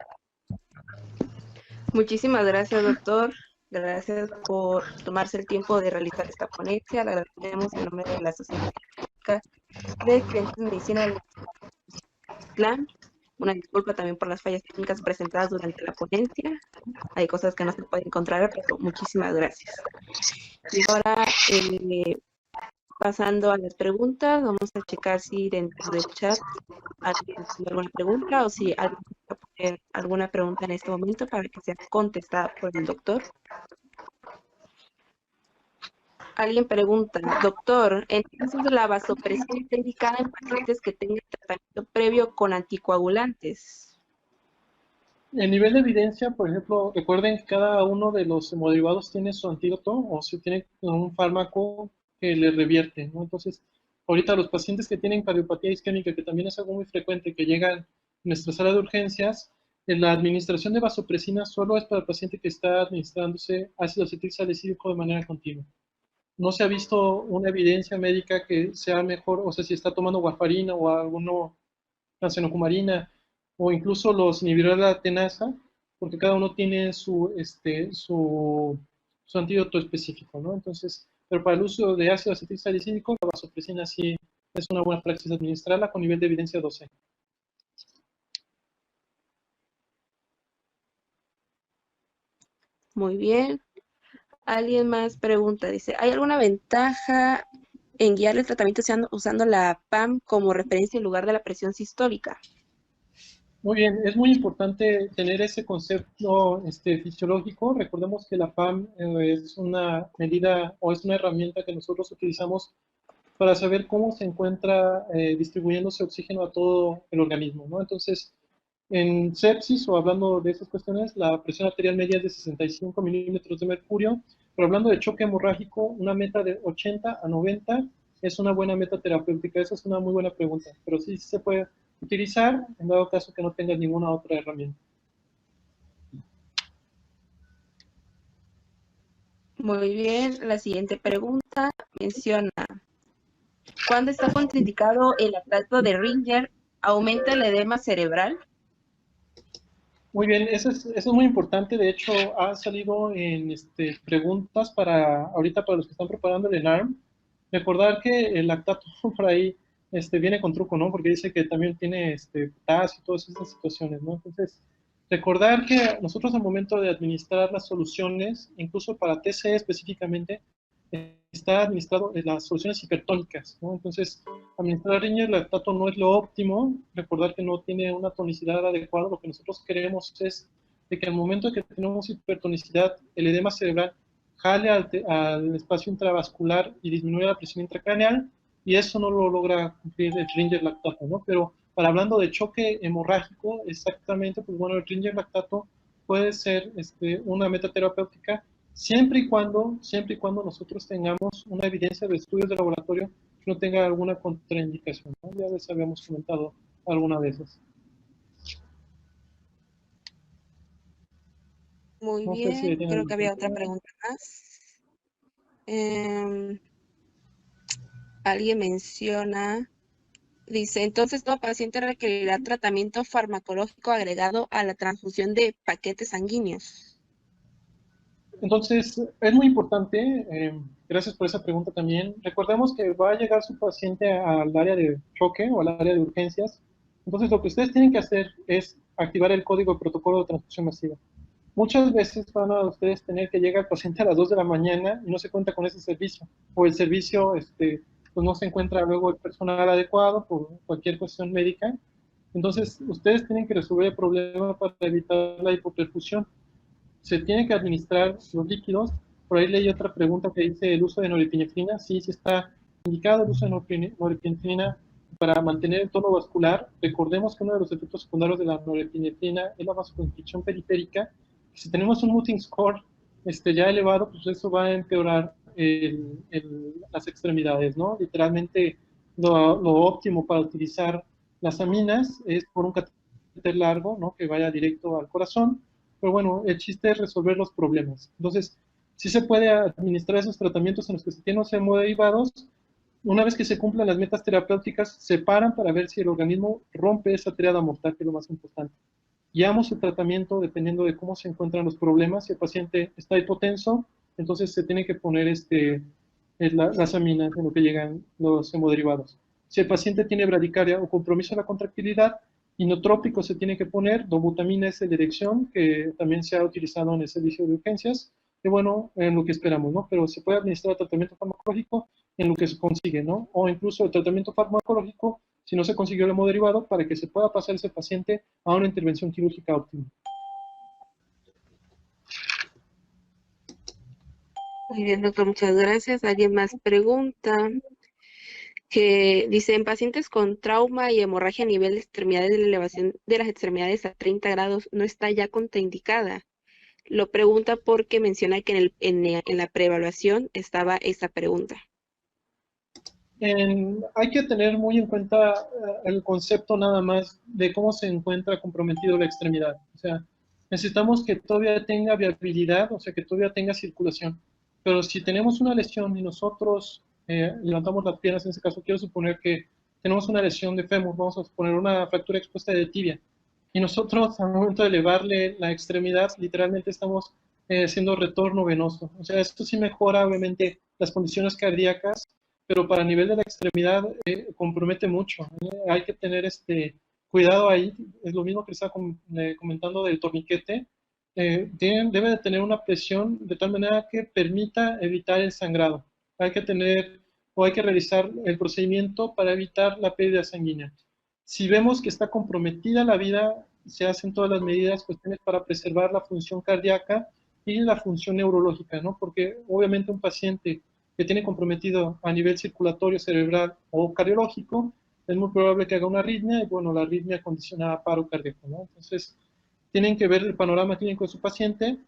Muchísimas gracias, doctor. Gracias por tomarse el tiempo de realizar esta ponencia. Le agradecemos en nombre de la Sociedad de Estudiantes de Medicina del Plan. Una disculpa también por las fallas técnicas presentadas durante la ponencia. Hay cosas que no se pueden controlar, pero muchísimas gracias. Y ahora, pasando a las preguntas, vamos a checar si dentro del chat alguien tiene alguna pregunta o si alguien quiere poner alguna pregunta en este momento para que sea contestada por el doctor. Alguien pregunta, doctor, ¿entonces la vasopresión está indicada en pacientes que tengan tratamiento previo con anticoagulantes? El nivel de evidencia, por ejemplo, recuerden que cada uno de los hemoderivados tiene su antídoto o si tiene un fármaco que le revierte, ¿no? Entonces, ahorita los pacientes que tienen cardiopatía isquémica, que también es algo muy frecuente, que llegan a nuestra sala de urgencias, la administración de vasopresina solo es para el paciente que está administrándose ácido acetilsalicílico de manera continua. No se ha visto una evidencia médica que sea mejor, o sea, si está tomando warfarina o alguno, fenocumarina, o incluso los inhibidores de la atenasa, porque cada uno tiene su antídoto específico, ¿no? Entonces, pero para el uso de ácido acetilsalicílico, la vasopresina sí es una buena praxis administrarla con nivel de evidencia 12. Muy bien. Alguien más pregunta, dice, ¿hay alguna ventaja en guiar el tratamiento usando la PAM como referencia en lugar de la presión sistólica? Muy bien, es muy importante tener ese concepto fisiológico. Recordemos que la PAM es una medida o es una herramienta que nosotros utilizamos para saber cómo se encuentra distribuyéndose oxígeno a todo el organismo, ¿no? Entonces, en sepsis o hablando de esas cuestiones, la presión arterial media es de 65 milímetros de mercurio, pero hablando de choque hemorrágico, una meta de 80 a 90 es una buena meta terapéutica. Esa es una muy buena pregunta, pero sí se puede utilizar en dado caso que no tengas ninguna otra herramienta. Muy bien, la siguiente pregunta menciona, ¿cuándo está contraindicado el lactato de Ringer? ¿Aumenta el edema cerebral? Muy bien, eso es muy importante. De hecho, ha salido en preguntas ahorita para los que están preparando el ENARM. Recordar que el lactato por ahí viene con truco, ¿no? Porque dice que también tiene potasio y todas esas situaciones, ¿no? Entonces, recordar que nosotros al momento de administrar las soluciones, incluso para TCE específicamente, está administrado en las soluciones hipertónicas, ¿no? Entonces, administrar riña lactato no es lo óptimo. Recordar que no tiene una tonicidad adecuada. Lo que nosotros queremos es de que al momento de que tenemos hipertonicidad, el edema cerebral jale al espacio intravascular y disminuye la presión intracraneal, y eso no lo logra cumplir el Ringer lactato, ¿no? Pero para hablando de choque hemorrágico, exactamente, pues bueno, el Ringer lactato puede ser una meta terapéutica siempre y cuando nosotros tengamos una evidencia de estudios de laboratorio que no tenga alguna contraindicación, ¿no? Ya les habíamos comentado alguna de esas. Muy No sé si bien, tienen creo que había otra pregunta más. Alguien menciona, dice, entonces todo paciente requerirá tratamiento farmacológico agregado a la transfusión de paquetes sanguíneos. Entonces, es muy importante, gracias por esa pregunta también. Recordemos que va a llegar su paciente al área de choque o al área de urgencias. Entonces, lo que ustedes tienen que hacer es activar el código de protocolo de transfusión masiva. Muchas veces van a ustedes tener que llegar al paciente a las 2 de la mañana y no se cuenta con ese servicio, o el servicio pues no se encuentra luego el personal adecuado por cualquier cuestión médica. Entonces, ustedes tienen que resolver el problema para evitar la hipoperfusión. Se tienen que administrar los líquidos Por ahí leí otra pregunta que dice el uso de norepinefrina. Sí, sí está indicado el uso de norepinefrina para mantener el tono vascular. Recordemos que uno de los efectos secundarios de la norepinefrina es la vasoconstricción periférica. Si tenemos un Muting score ya elevado, pues eso va a empeorar las extremidades, ¿no? Literalmente lo óptimo para utilizar las aminas es por un catéter largo, ¿no? Que vaya directo al corazón. Pero bueno, el chiste es resolver los problemas. Entonces, sí se puede administrar esos tratamientos en los que se tienen los hemoderivados. Una vez que se cumplan las metas terapéuticas, se paran para ver si el organismo rompe esa triada mortal, que es lo más importante. Guiamos el tratamiento dependiendo de cómo se encuentran los problemas. Si el paciente está hipotenso, entonces se tiene que poner las aminas en lo que llegan los hemoderivados. Si el paciente tiene bradicardia o compromiso de la contractilidad, inotrópico se tiene que poner, dobutamina S de elección, que también se ha utilizado en el servicio de urgencias, y bueno, en lo que esperamos, ¿no? Pero se puede administrar tratamiento farmacológico en lo que se consigue, ¿no? O incluso el tratamiento farmacológico si no se consiguió el hemoderivado, para que se pueda pasar ese paciente a una intervención quirúrgica óptima. Muy bien, doctor, muchas gracias. ¿Alguien más pregunta? Que dice, en pacientes con trauma y hemorragia a nivel de extremidades, de la elevación de las extremidades a 30 grados no está ya contraindicada. Lo pregunta porque menciona que en la preevaluación estaba esa pregunta. Hay que tener muy en cuenta el concepto nada más de cómo se encuentra comprometido la extremidad. O sea, necesitamos que todavía tenga viabilidad, o sea, que todavía tenga circulación. Pero si tenemos una lesión y nosotros levantamos las piernas, en ese caso quiero suponer que tenemos una lesión de fémur, vamos a suponer una fractura expuesta de tibia, y nosotros al momento de elevarle la extremidad, literalmente estamos haciendo retorno venoso. O sea, esto sí mejora obviamente las condiciones cardíacas, pero para el nivel de la extremidad compromete mucho. Hay que tener cuidado ahí. Es lo mismo que estaba comentando del torniquete. Debe de tener una presión de tal manera que permita evitar el sangrado. Hay que realizar el procedimiento para evitar la pérdida sanguínea. Si vemos que está comprometida la vida, se hacen todas las medidas, cuestiones para preservar la función cardíaca y la función neurológica, ¿no? Porque obviamente un paciente que tiene comprometido a nivel circulatorio, cerebral o cardiológico, es muy probable que haga una arritmia, y bueno, la arritmia condiciona a paro cardíaco, ¿no? Entonces, tienen que ver el panorama clínico de su paciente.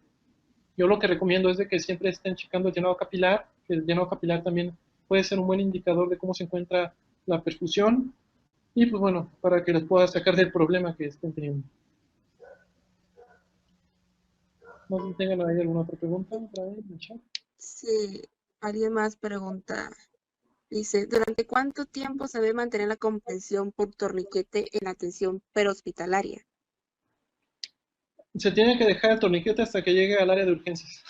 Yo lo que recomiendo es de que siempre estén checando el llenado capilar, que el llenado capilar también puede ser un buen indicador de cómo se encuentra la perfusión, y pues bueno, para que les pueda sacar del problema que estén teniendo. No sé si tengan ahí alguna otra pregunta. Sí, alguien más pregunta. Dice, ¿durante cuánto tiempo se debe mantener la comprensión por torniquete en la atención prehospitalaria? Se tiene que dejar el torniquete hasta que llegue al área de urgencias.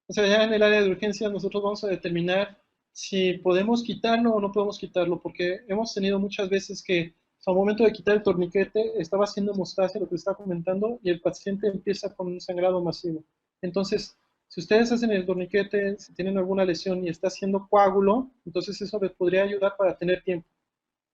O sea, ya en el área de urgencias nosotros vamos a determinar si podemos quitarlo o no podemos quitarlo, porque hemos tenido muchas veces que al momento de quitar el torniquete estaba haciendo hemostasia, lo que estaba comentando, y el paciente empieza con un sangrado masivo. Entonces, si ustedes hacen el torniquete, si tienen alguna lesión y está haciendo coágulo, entonces eso les podría ayudar para tener tiempo.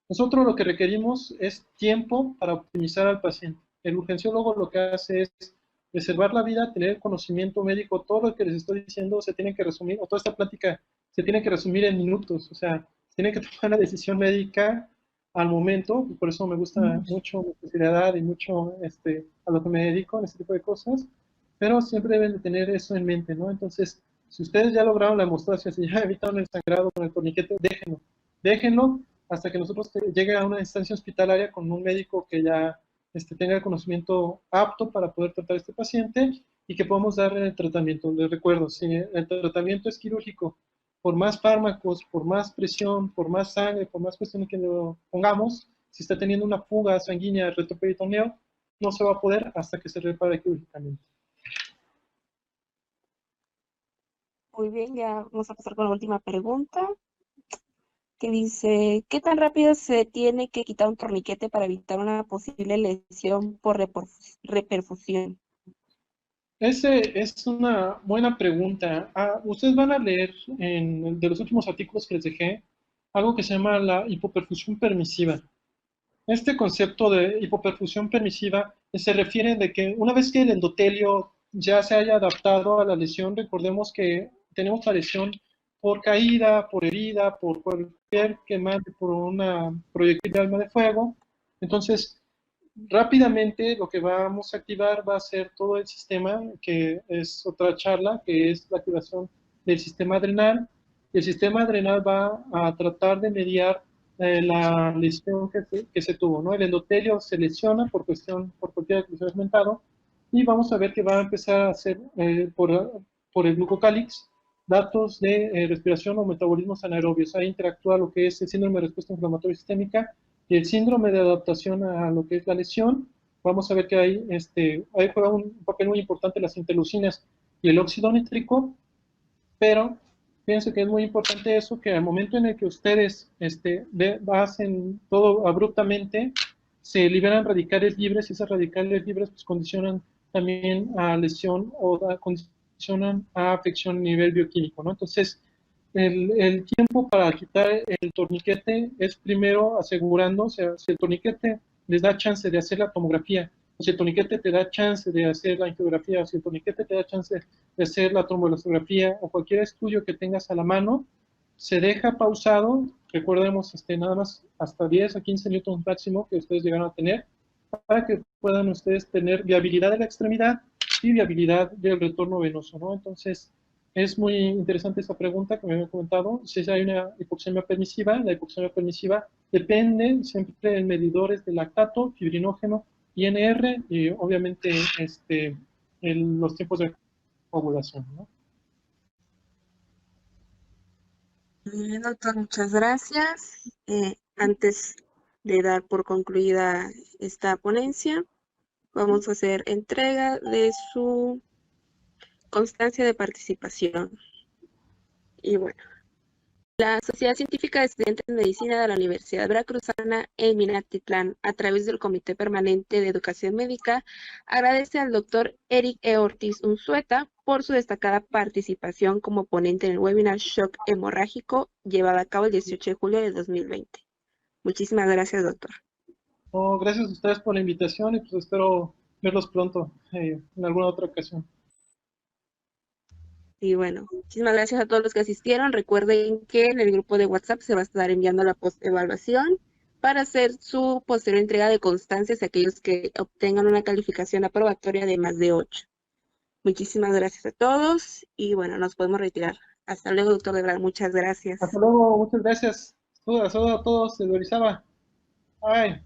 Nosotros lo que requerimos es tiempo para optimizar al paciente. El urgenciólogo lo que hace es preservar la vida, tener el conocimiento médico. Todo lo que les estoy diciendo se tiene que resumir, o toda esta plática se tiene que resumir en minutos. O sea, se tiene que tomar una decisión médica al momento, y por eso me gusta mucho mi especialidad y mucho a lo que me dedico en este tipo de cosas, pero siempre deben de tener eso en mente, ¿no? Entonces, si ustedes ya lograron la hemostasia, si ya evitaron el sangrado con el torniquete, déjenlo hasta que nosotros llegue a una instancia hospitalaria con un médico que ya tenga el conocimiento apto para poder tratar a este paciente y que podamos darle el tratamiento. Les recuerdo, si el tratamiento es quirúrgico, por más fármacos, por más presión, por más sangre, por más cuestiones que lo pongamos, si está teniendo una fuga sanguínea del retroperitoneo, no se va a poder hasta que se repare quirúrgicamente. Muy bien, ya vamos a pasar con la última pregunta, que dice, ¿qué tan rápido se tiene que quitar un torniquete para evitar una posible lesión por reperfusión? Es una buena pregunta. Ustedes van a leer de los últimos artículos que les dejé algo que se llama la hipoperfusión permisiva. Este concepto de hipoperfusión permisiva se refiere de que una vez que el endotelio ya se haya adaptado a la lesión, recordemos que tenemos la lesión por caída, por herida, por cualquier quemante, por una proyectil de arma de fuego. Entonces, rápidamente lo que vamos a activar va a ser todo el sistema, que es otra charla, que es la activación del sistema adrenal. El sistema adrenal va a tratar de mediar la lesión que se tuvo, ¿no? El endotelio se lesiona por cualquiera que les he comentado, y vamos a ver que va a empezar a hacer por el glucocálix datos de respiración o metabolismos anaerobios. Ahí interactúa lo que es el síndrome de respuesta inflamatoria sistémica y el síndrome de adaptación a lo que es la lesión. Vamos a ver que ahí juega un papel muy importante las interleucinas y el óxido nítrico, pero fíjense que es muy importante eso, que al momento en el que ustedes hacen todo abruptamente, se liberan radicales libres, y esas radicales libres pues condicionan también a lesión o condicionan a afección a nivel bioquímico, ¿no? Entonces, el tiempo para quitar el torniquete es primero asegurando, o sea, si el torniquete les da chance de hacer la tomografía, o si el torniquete te da chance de hacer la angiografía, o si el torniquete te da chance de hacer la tromboelastografía o cualquier estudio que tengas a la mano, se deja pausado. Recordemos nada más hasta 10 a 15 minutos máximo que ustedes llegaron a tener, para que puedan ustedes tener viabilidad de la extremidad y viabilidad del retorno venoso, ¿no? Entonces, es muy interesante esta pregunta que me habían comentado, si hay una hipoxemia permisiva. La hipoxemia permisiva depende siempre de medidores de lactato, fibrinógeno, INR y obviamente los tiempos de coagulación, ¿no? Bien, doctor, muchas gracias. Antes de dar por concluida esta ponencia, vamos a hacer entrega de su constancia de participación. Y bueno, la Sociedad Científica de Estudiantes de Medicina de la Universidad Veracruzana en Minatitlán, a través del Comité Permanente de Educación Médica, agradece al doctor Eric E. Ortiz Unzueta por su destacada participación como ponente en el webinar Shock Hemorrágico, llevado a cabo el 18 de julio de 2020. Muchísimas gracias, doctor. Oh, gracias a ustedes por la invitación y pues espero verlos pronto en alguna otra ocasión. Y bueno, muchísimas gracias a todos los que asistieron. Recuerden que en el grupo de WhatsApp se va a estar enviando la post-evaluación para hacer su posterior entrega de constancias a aquellos que obtengan una calificación aprobatoria de más de 8. Muchísimas gracias a todos y bueno, nos podemos retirar. Hasta luego, doctor Leblanc. Muchas gracias. Hasta luego, muchas gracias. Saludos a todos, de Orizaba. Bye.